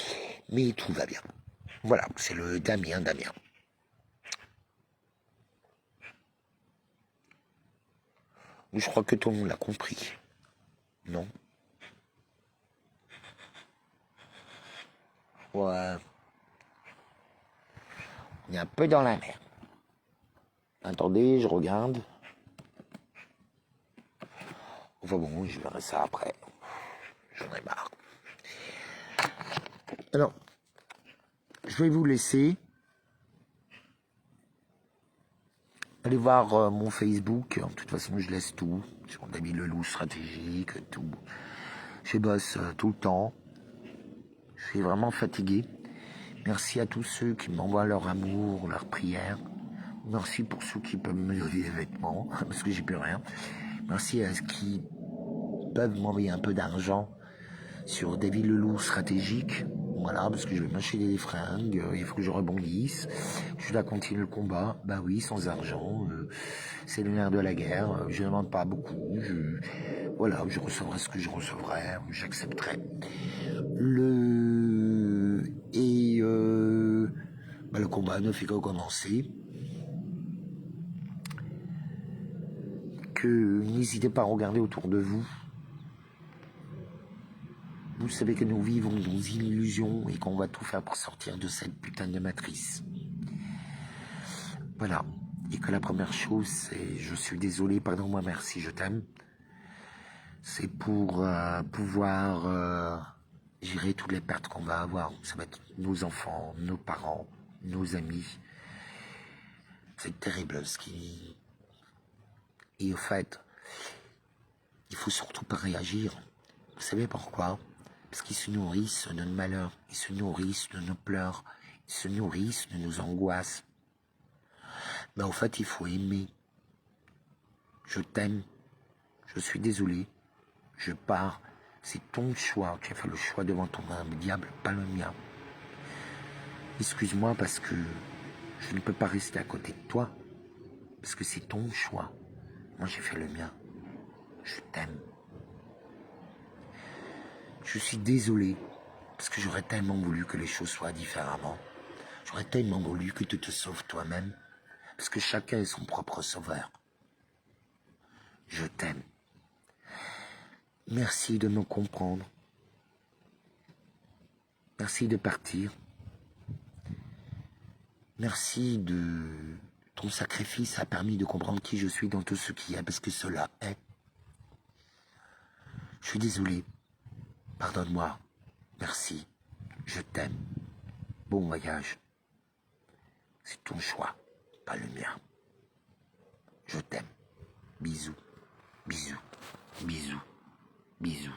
Mais tout va bien. Voilà, c'est le Damien. Je crois que tout le monde l'a compris. Non? Ouais. On est un peu dans la mer. Attendez, je regarde. Enfin bon, je verrai ça après. J'en ai marre. Alors, je vais vous laisser. Allez voir mon Facebook. De toute façon, je laisse tout. Sur David Leloup stratégique, tout. Je bosse tout le temps. Je suis vraiment fatigué. Merci à tous ceux qui m'envoient leur amour, leurs prières. Merci pour ceux qui peuvent me donner des vêtements, parce que j'ai plus rien. Merci à ceux qui peuvent m'envoyer un peu d'argent sur David Leloup stratégique. Voilà, parce que je vais m'acheter des fringues, il faut que je rebondisse. Je dois continuer le combat. Bah oui, sans argent, c'est le nerf de la guerre. Je ne demande pas beaucoup. Voilà, je recevrai ce que je recevrai, j'accepterai. Le combat ne fait que commencer. Que n'hésitez pas à regarder autour de vous. Vous savez que nous vivons dans une illusion et qu'on va tout faire pour sortir de cette putain de matrice. Voilà. Et que la première chose, c'est je suis désolé, pardon-moi, merci, je t'aime. C'est pour pouvoir gérer toutes les pertes qu'on va avoir. Ça va être nos enfants, nos parents, nos amis. C'est terrible ce qui... Et au fait, il faut surtout pas réagir. Vous savez pourquoi? Parce qu'ils se nourrissent de nos malheurs, ils se nourrissent de nos pleurs, ils se nourrissent de nos angoisses. Mais en fait, il faut aimer. Je t'aime, je suis désolé, je pars. C'est ton choix, tu as fait le choix devant ton âme, diable, pas le mien. Excuse-moi parce que je ne peux pas rester à côté de toi, parce que c'est ton choix. Moi, j'ai fait le mien. Je t'aime. Je suis désolé, parce que j'aurais tellement voulu que les choses soient différemment. J'aurais tellement voulu que tu te sauves toi-même, parce que chacun est son propre sauveur. Je t'aime. Merci de me comprendre. Merci de partir. Merci de ton sacrifice a permis de comprendre qui je suis dans tout ce qui est, parce que cela est. Je suis désolé. Pardonne-moi. Merci. Je t'aime. Bon voyage. C'est ton choix, pas le mien. Je t'aime. Bisous. Bisous. Bisous. Bisous.